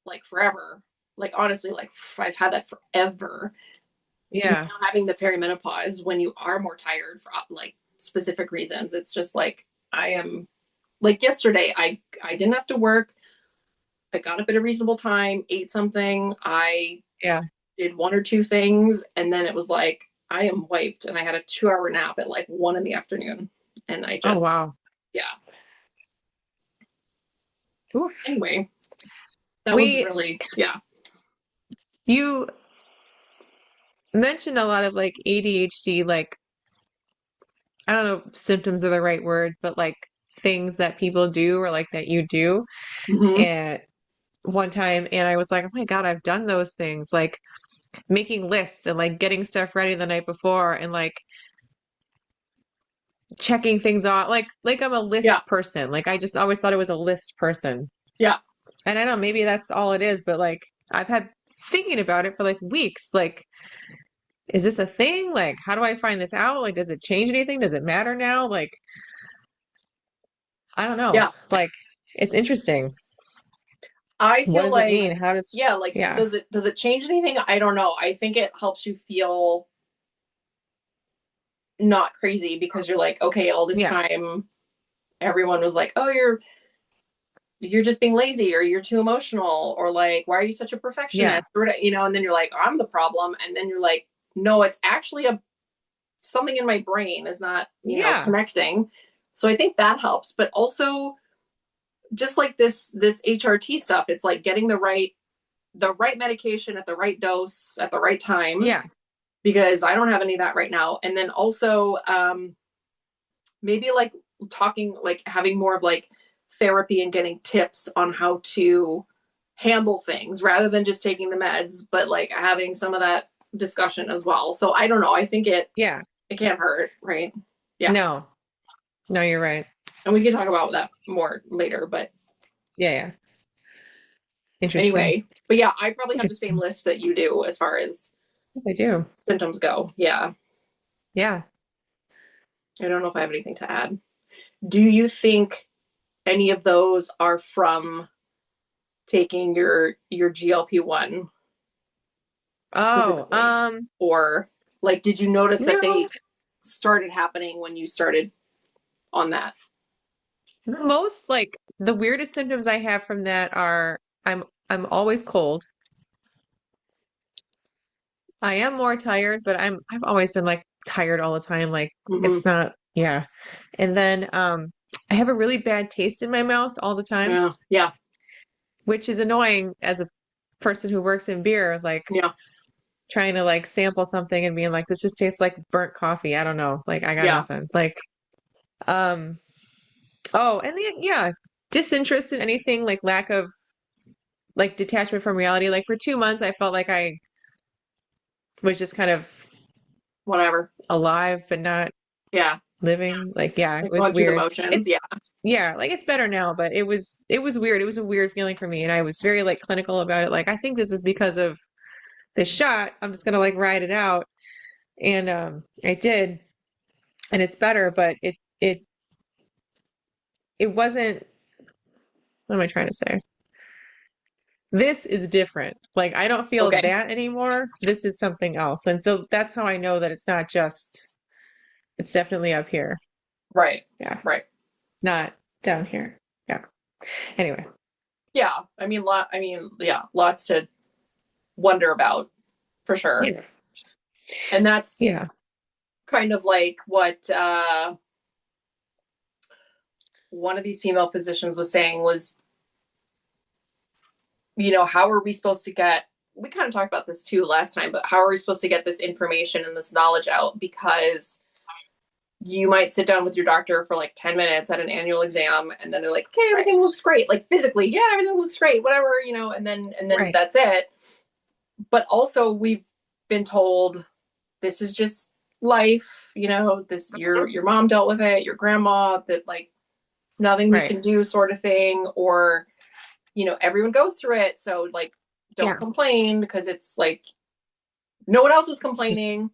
like forever, like honestly, like I've had that forever. Yeah. Now having the perimenopause when you are more tired for like specific reasons. It's just like, I am like yesterday, I didn't have to work. I got up at a reasonable time, ate something. I did 1 or 2 things. And then it was like, I am wiped. And I had a 2-hour nap at like 1 p.m. And I just, yeah. Oof. Anyway, that was really, You mentioned a lot of like ADHD, like, I don't know if symptoms are the right word, but like things that people do or like that you do. And one time, and I was like, oh my God, I've done those things, like making lists and like getting stuff ready the night before and like checking things off. Like I'm a list person. Like I just always thought I was a list person. Yeah. And I don't know, maybe that's all it is, but like I've had thinking about it for like weeks. Like, is this a thing? Like, how do I find this out? Like, does it change anything? Does it matter now? Like, I don't know. Yeah. Like, it's interesting. I What feel does it like, mean? How does, yeah, like, yeah, does it change anything? I don't know. I think it helps you feel not crazy because you're like, okay, all this yeah, time everyone was like, oh, you're just being lazy, or you're too emotional, or like, why are you such a yeah, perfectionist? Or, you know, and then you're like, I'm the problem. And then you're like, no, it's actually something in my brain is not, you know, yeah, connecting. So I think that helps. But also just like this HRT stuff, it's like getting the right medication at the right dose at the right time, yeah, because I don't have any of that right now. And then also maybe like talking, like having more of like therapy and getting tips on how to handle things rather than just taking the meds, but like having some of that discussion as well. So I don't know. I think yeah. it can't hurt, right? Yeah. No, no, you're right. And we can talk about that more later, but Yeah, yeah. Interesting. anyway, but yeah, I probably have the same Interesting. list that you do as far as I do. symptoms go. Yeah. Yeah. I don't know if I have anything to add. Do you think any of those are from taking your GLP-1 Oh, specifically? Or like, did you notice that no, they started happening when you started on that? most like the weirdest symptoms I have from that are I'm always cold. I am more tired, but I've always been like tired all the time. Like Mm-hmm. it's not, yeah. And then I have a really bad taste in my mouth all the time, Yeah. Yeah. which is annoying as a person who works in beer, like Yeah. trying to like sample something and being like, this just tastes like burnt coffee. I don't know. Like I got Yeah. nothing. Like um oh, and the yeah, disinterest in anything, like lack of like detachment from reality. Like for 2 months I felt like I was just kind of Whatever. alive but not Yeah. living. Like yeah, it Like was going through the weird. motions. It's Yeah. yeah, like it's better now, but it was weird. It was a weird feeling for me and I was very like clinical about it. Like I think this is because of this shot. I'm just gonna like ride it out. And I did and it's better, but it wasn't what am I trying to say? This is different. Like I don't feel Okay. that anymore. This is something else. And so that's how I know that it's not just it's definitely up here. Right. Yeah. Right. Not down here. Yeah. Anyway. Yeah. I mean, yeah, lots to wonder about for sure. Yeah. And that's Yeah. kind of like what one of these female physicians was saying was, you know, how are we supposed to get, we kind of talked about this too last time, but how are we supposed to get this information and this knowledge out? Because you might sit down with your doctor for like 10 minutes at an annual exam and then they're like, okay, everything looks great. Like physically, yeah, everything looks great, whatever, you know, and then Right. that's it. But also we've been told this is just life, you know, this your mom dealt with it, your grandma, that like nothing we Right. can do sort of thing, or you know, everyone goes through it, so like don't Yeah. complain because it's like no one else is complaining.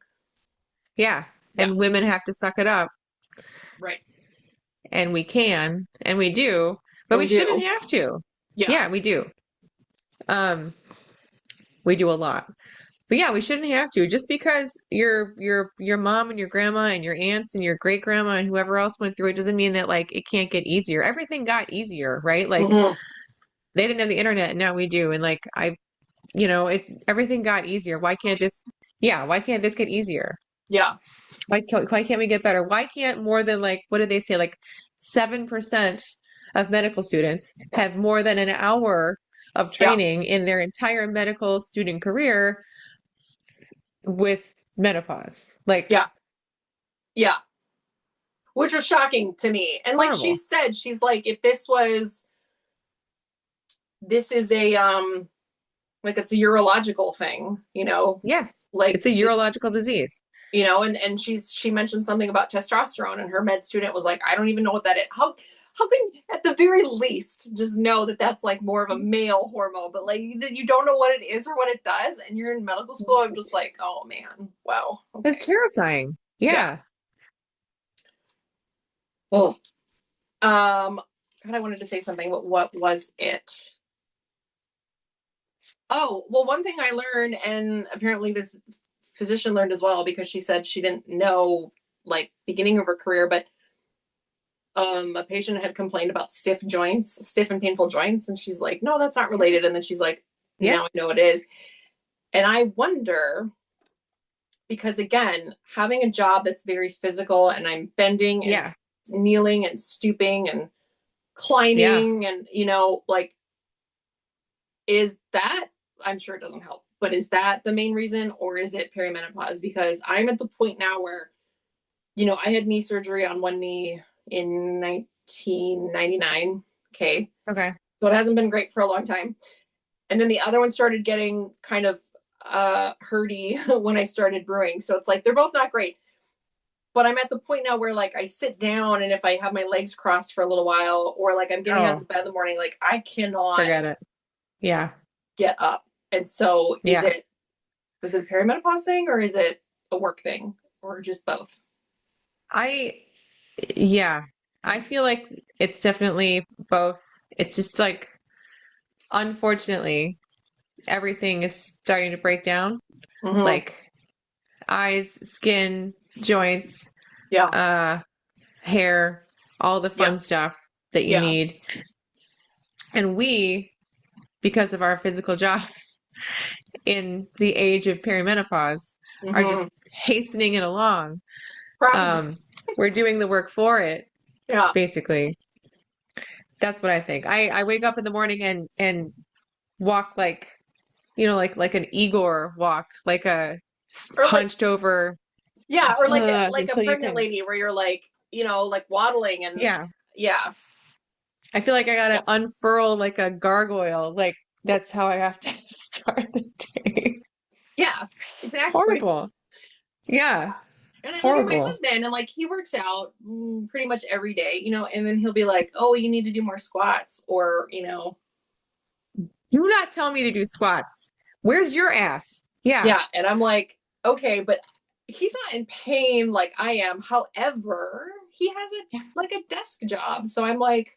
Yeah. Yeah. And women have to suck it up. Right. And we can, and we do, but And we we shouldn't do. have to. Yeah. Yeah, we do. Um, we do a lot. But yeah, we shouldn't have to. Just because your mom and your grandma and your aunts and your great grandma and whoever else went through it doesn't mean that like it can't get easier. Everything got easier, right? Like Mm-hmm. they didn't have the internet and now we do. And like everything got easier. Why can't this get easier? Yeah. Why can't we get better? Why can't more than like what did they say? Like 7% of medical students have more than an hour of Yeah. training in their entire medical student career with menopause. Like Yeah. Yeah. Which was shocking to me. it's And like she horrible. said, she's like, if this is a like it's a urological thing, you know, Yes, like it's a urological disease. you know, and she mentioned something about testosterone, and her med student was like, I don't even know what that is. How can at the very least just know that that's like more of a male hormone, but like you don't know what it is or what it does, and you're in medical school. I'm just like, oh man, wow, okay, It's terrifying. yeah. Yeah. Oh, God, I wanted to say something, but what was it? Oh, well, one thing I learned, and apparently this physician learned as well, because she said she didn't know, like, beginning of her career, but a patient had complained about stiff and painful joints, and she's like, no, that's not related. And then she's like, Yeah. now I know it is. And I wonder, because again, having a job that's very physical and I'm bending and kneeling and stooping and climbing and, like, is that, I'm sure it doesn't help, but is that the main reason, or is it perimenopause? Because I'm at the point now where, I had knee surgery on one knee in 1999. Okay. So it hasn't been great for a long time. And then the other one started getting kind of hurty when I started brewing. So it's like, they're both not great. But I'm at the point now where, like, I sit down, and if I have my legs crossed for a little while, or like I'm getting out of bed in the morning, like, I cannot forget it. Yeah. Get up. And so is it a perimenopause thing, or is it a work thing, or just both? I feel like it's definitely both. It's just like, unfortunately, everything is starting to break down. Like eyes, skin, joints, hair, all the fun stuff that you need. And we, because of our physical jobs in the age of perimenopause, are just hastening it along. We're doing the work for it. Yeah. Basically. That's what I think. I wake up in the morning and walk like, like an Igor walk, like a hunched over. Yeah, or like a pregnant lady where you're like, like waddling and yeah. I feel like I gotta unfurl like a gargoyle. Like, that's how I have to start the day. Yeah, exactly. Horrible. Yeah. And I look at my husband, and like, he works out pretty much every day, and then he'll be like, oh, you need to do more squats, or, do not tell me to do squats. Where's your ass? Yeah. Yeah. And I'm like, okay, but he's not in pain like I am. However, he has a desk job. So I'm like,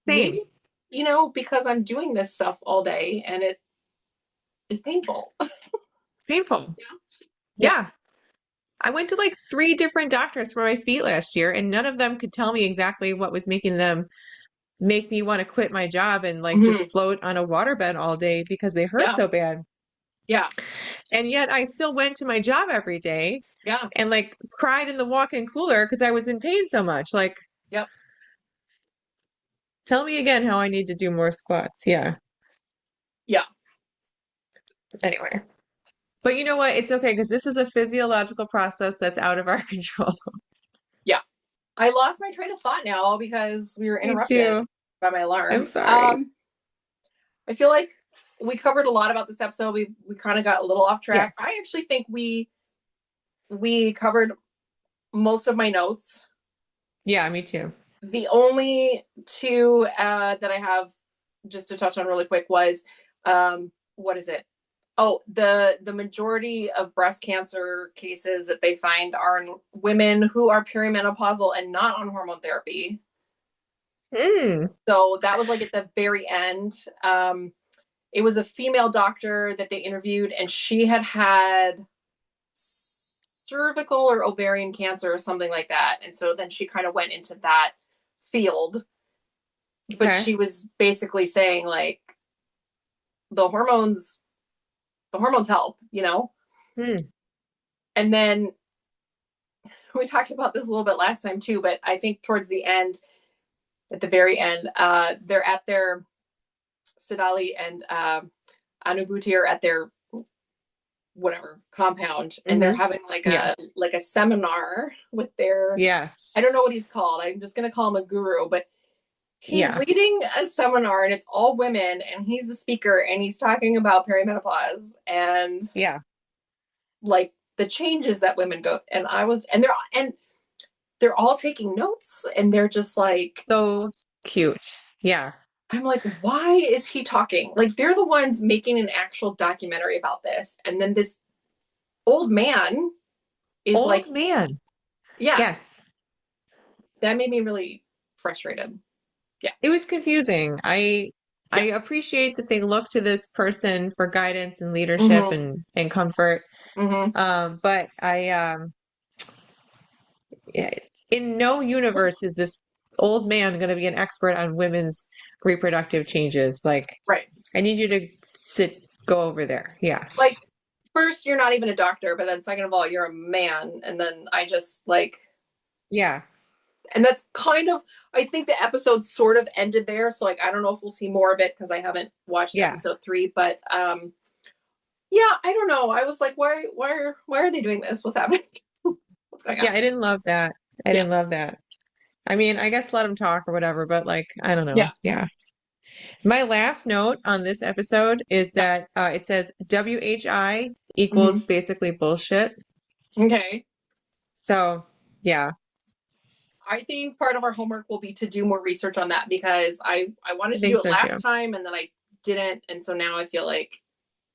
maybe it's, because I'm doing this stuff all day and it is painful. Painful. Yeah. I went to like 3 different doctors for my feet last year, and none of them could tell me exactly what was making them make me want to quit my job and like just float on a waterbed all day because they hurt so bad. Yeah. And yet I still went to my job every day. Yeah. And like cried in the walk-in cooler because I was in pain so much. Like, tell me again how I need to do more squats. Yeah. Yeah. Anyway. But you know what? It's okay, because this is a physiological process that's out of our control. Yeah. I lost my train of thought now because we were interrupted by my alarm. I'm sorry. I feel like we covered a lot about this episode. We kind of got a little off track. Yes. I actually think we covered most of my notes. Yeah, me too. The only 2 that I have just to touch on really quick was, what is it? Oh, the majority of breast cancer cases that they find are in women who are perimenopausal and not on hormone therapy. So that was like at the very end. It was a female doctor that they interviewed, and she had cervical or ovarian cancer or something like that. And so then she kind of went into that field. But she was basically saying, like, the hormones help, And then we talked about this a little bit last time too, but I think towards the end, at the very end, they're at their Sidali and Anubuti are at their whatever compound, and they're having like a seminar with their I don't know what he's called. I'm just gonna call him a guru, but he's leading a seminar, and it's all women, and he's the speaker, and he's talking about perimenopause and like the changes that women go. And they're all taking notes, and they're just like, so cute. Yeah. I'm like, why is he talking? Like, they're the ones making an actual documentary about this, and then this old man is old man. Yeah. Yes. That made me really frustrated. Yeah. It was confusing. I I appreciate that they look to this person for guidance and leadership Mm-hmm. and comfort. Mm-hmm. But in no universe is this old man going to be an expert on women's reproductive changes. Like, Right. I need you to go over there. Yeah. Like, first, you're not even a doctor, but then second of all, you're a man. And then I just like, yeah. And that's kind of, I think the episode sort of ended there. So like, I don't know if we'll see more of it because I haven't watched episode 3, but yeah, I don't know. I was like, why are they doing this? What's happening? What's going on? Yeah, I didn't love that. I didn't love that. I mean, I guess let them talk or whatever, but like, I don't know. Yeah. My last note on this episode is that it says WHI equals basically bullshit. Okay. So, yeah. I think part of our homework will be to do more research on that because I wanted to do it last time and then I didn't. And so now I feel like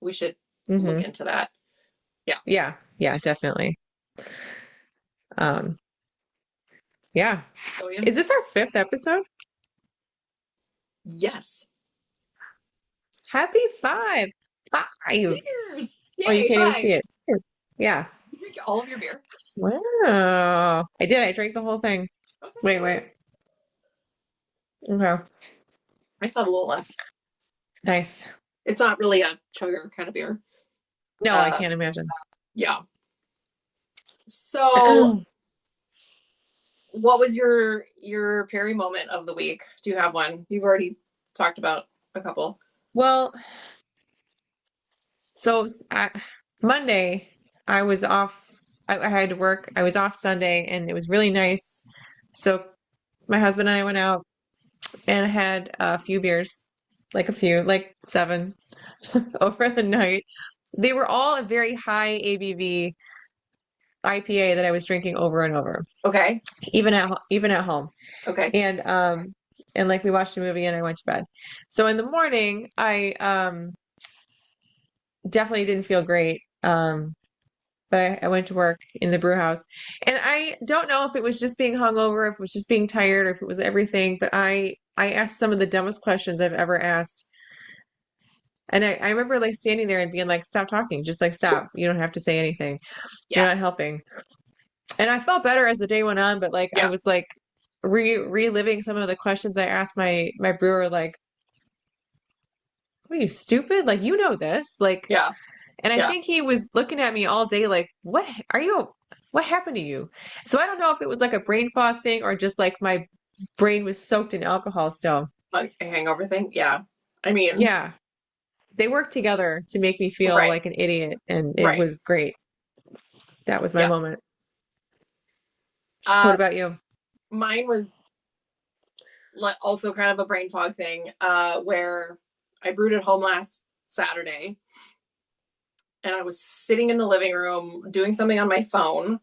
we should look into that. Yeah. Yeah. Yeah, definitely. Yeah. So, yeah. Is this our 5th episode? Yes. Happy 5. 5. Cheers. Yay, oh, you can't 5. even see it. Yeah. You drink all of your beer? Wow. I did. I drank the whole thing. Okay. Wait. Okay. I still have a little left. Nice. It's not really a chugger kind of beer. No, I can't imagine. Yeah. So what was your Peri moment of the week? Do you have one? You've already talked about a couple. Well, so Monday I was off. I had to work. I was off Sunday and it was really nice. So my husband and I went out and had a few beers, like 7 over the night. They were all a very high ABV IPA that I was drinking over and over. Okay. Even at home. Okay. And like we watched a movie and I went to bed. So in the morning, I definitely didn't feel great. But I went to work in the brew house. And I don't know if it was just being hungover, if it was just being tired, or if it was everything, but I asked some of the dumbest questions I've ever asked. And I remember like standing there and being like, stop talking, just like stop. You don't have to say anything. You're not helping. And I felt better as the day went on, but like I was like reliving some of the questions I asked my brewer, like, are you stupid? Like, you know this. Like, and I think he was looking at me all day like, what happened to you? So I don't know if it was like a brain fog thing or just like my brain was soaked in alcohol still. Like a hangover thing? Yeah. I mean, yeah. They worked together to make me feel like an idiot, and it was great. That was my moment. What about you? Mine was also kind of a brain fog thing, where I brewed at home last Saturday and I was sitting in the living room doing something on my phone.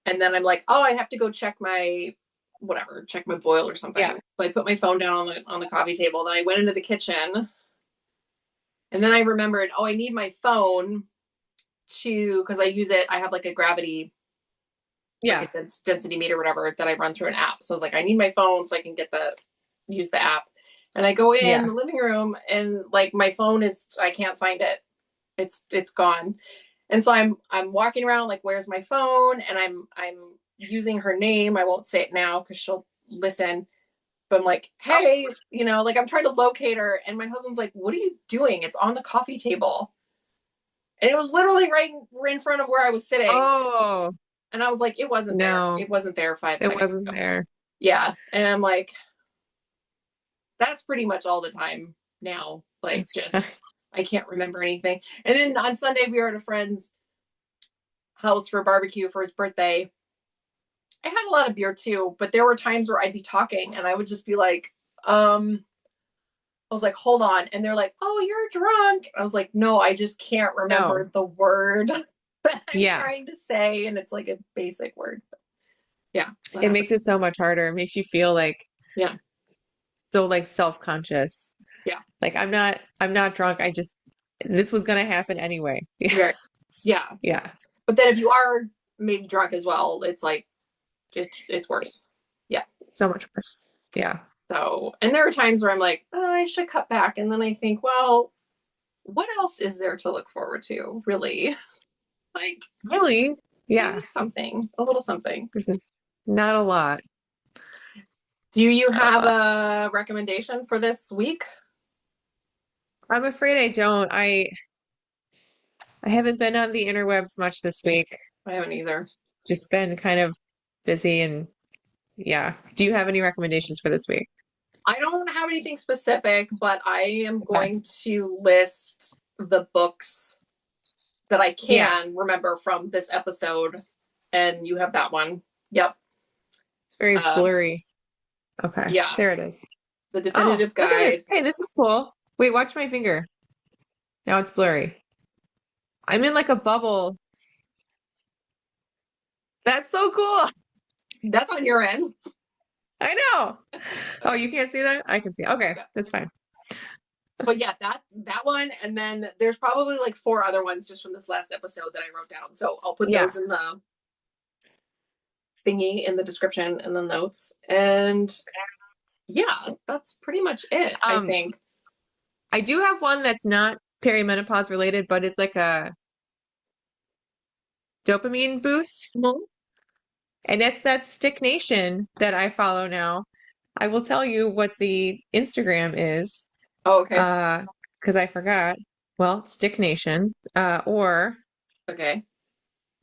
And then I'm like, oh, I have to go check my boil or something. Yeah. So I put my phone down on the coffee table. Then I went into the kitchen. And then I remembered, I need my phone because I use it. I have like a gravity, like a density meter, whatever, that I run through an app. So I was like, I need my phone so I can use the app. And I go in the living room and like my phone I can't find it. It's gone. And so I'm walking around like, where's my phone? And I'm using her name. I won't say it now because she'll listen. But I'm like, hey, like I'm trying to locate her. And my husband's like, what are you doing? It's on the coffee table. And it was literally right in front of where I was sitting. Oh. And I was like, it wasn't there. It wasn't there 5 seconds ago. It wasn't there. Yeah. And I'm like, that's pretty much all the time now. Like, just, I can't remember anything. And then on Sunday, we were at a friend's house for a barbecue for his birthday. I had a lot of beer too, but there were times where I'd be talking and I would just be like, I was like, hold on. And they're like, oh, you're drunk. I was like, no, I just can't remember the word that I'm trying to say. And it's like a basic word. Yeah. So it makes it so much harder. It makes you feel like, so like self-conscious. Yeah. Like I'm not drunk. This was going to happen anyway. Yeah. Yeah. But then if you are maybe drunk as well, it's like, it's worse. Yeah. So much worse. Yeah. So, and there are times where I'm like, oh, I should cut back. And then I think, well, what else is there to look forward to, really? Like, really? Yeah. Something, a little something. There's not a lot. Do you have a recommendation for this week? I'm afraid I don't. I haven't been on the interwebs much this week. I haven't either. Just been kind of busy and yeah. Do you have any recommendations for this week? I don't have anything specific, but I am going to list the books that I can remember from this episode, and you have that one. Yep. It's very blurry. Okay. Yeah. There it is. The definitive guide. Hey, this is cool. Wait, watch my finger. Now it's blurry. I'm in like a bubble. That's so cool. That's on your end. I know. Oh, you can't see that? I can see. Okay, that's fine. But yeah, that one, and then there's probably like 4 other ones just from this last episode that I wrote down. So I'll put those in the thingy in the description and the notes. And yeah, that's pretty much it, I think. I do have one that's not perimenopause related, but it's like a dopamine boost. Mm-hmm. And it's that Stick Nation that I follow now. I will tell you what the Instagram is. Oh, okay. Because I forgot. Well, Stick Nation, or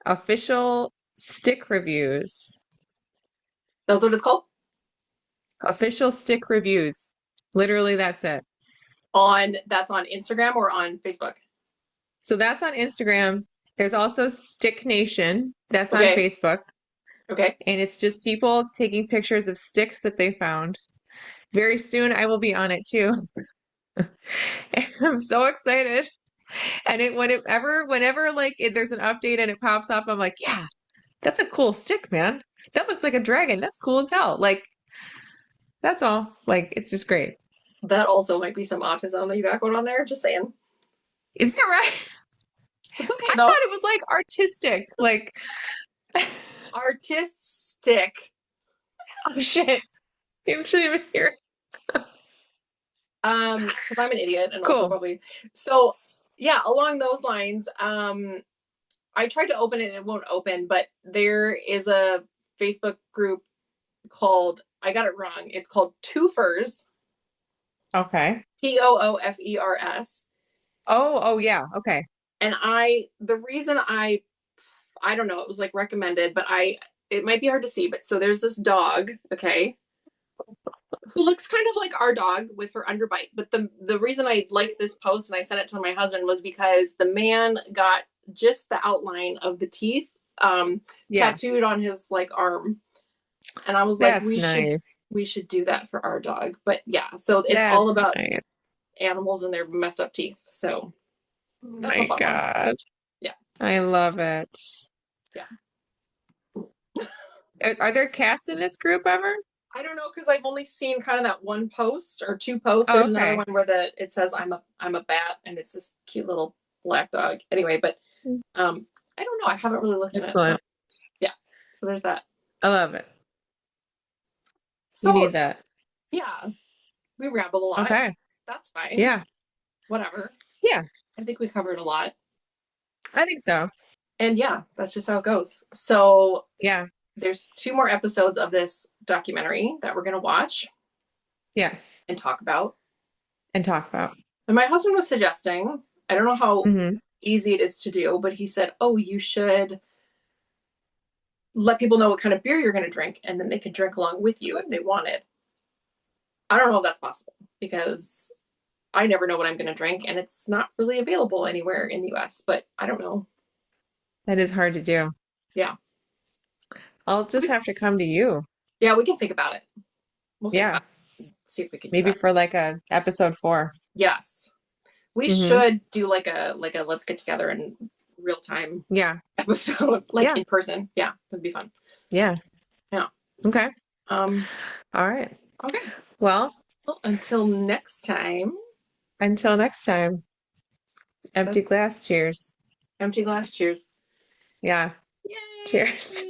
official stick reviews. That's what it's called? Official stick reviews. Literally, that's it. That's on Instagram or on Facebook? So that's on Instagram. There's also Stick Nation. That's on Facebook. Okay. And it's just people taking pictures of sticks that they found. Very soon I will be on it too. And I'm so excited. And whenever like there's an update and it pops up, I'm like, yeah, that's a cool stick, man. That looks like a dragon. That's cool as hell. Like, that's all. Like, it's just great. That also might be some autism that you got going on there. Just saying. Isn't it right? It's okay, though. I thought it was like artistic. Like artistic. Oh shit. You shouldn't even hear it. Because I'm an idiot and also probably so yeah, along those lines, I tried to open it and it won't open, but there is a Facebook group called, I got it wrong, it's called Toofers. Okay. Toofers. Oh yeah, okay. And the reason I don't know, it was like recommended, but it might be hard to see, but so there's this dog, who looks kind of like our dog with her underbite. But the reason I liked this post and I sent it to my husband was because the man got just the outline of the teeth tattooed on his like arm. And I was like, we should do that for our dog. But yeah, so it's all about animals and their messed up teeth. So that's my God. Yeah. I love it. Yeah. Are there cats in this group ever? I don't know, because I've only seen kind of that one post or 2 posts. There's another one where it says I'm a bat and it's this cute little black dog. Anyway, but I don't know. I haven't really looked at it. So, yeah. So there's that. I love it. So, you need that. Yeah. We ramble a lot. Okay. That's fine. Yeah. Whatever. Yeah. I think we covered a lot. I think so. And yeah, that's just how it goes. So yeah. There's 2 more episodes of this documentary that we're going to watch. Yes. And talk about. And my husband was suggesting, I don't know how easy it is to do, but he said, oh, you should let people know what kind of beer you're going to drink, and then they can drink along with you if they wanted. I don't know if that's possible, because I never know what I'm going to drink, and it's not really available anywhere in the US, but I don't know. That is hard to do. Yeah. I'll just have to come to you. Yeah, we can think about it. We'll think about it. See if we can maybe for like a episode 4. Yes. We should do like a let's get together in real time episode, in person. Yeah, that'd be fun. Yeah. Yeah. Okay. All right. Okay. Well, until next time. Empty glass cheers. Empty glass cheers. Yeah. Yay. Cheers.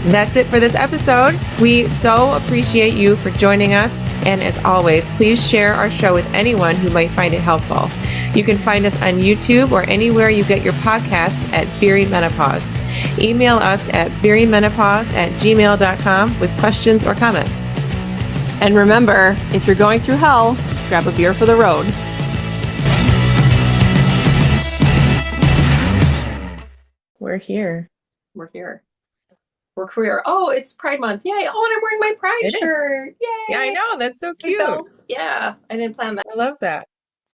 That's it for this episode. We so appreciate you for joining us. And as always, please share our show with anyone who might find it helpful. You can find us on YouTube or anywhere you get your podcasts at Peri Menopause. Email us at perimenopause@gmail.com with questions or comments. And remember, if you're going through hell, grab a beer for the road. We're here. We're here. We're queer. Oh, it's Pride Month. Yay. Oh, and I'm wearing my Pride shirt. Yay. Yeah, I know. That's so cute. Yeah, I didn't plan that. I love that.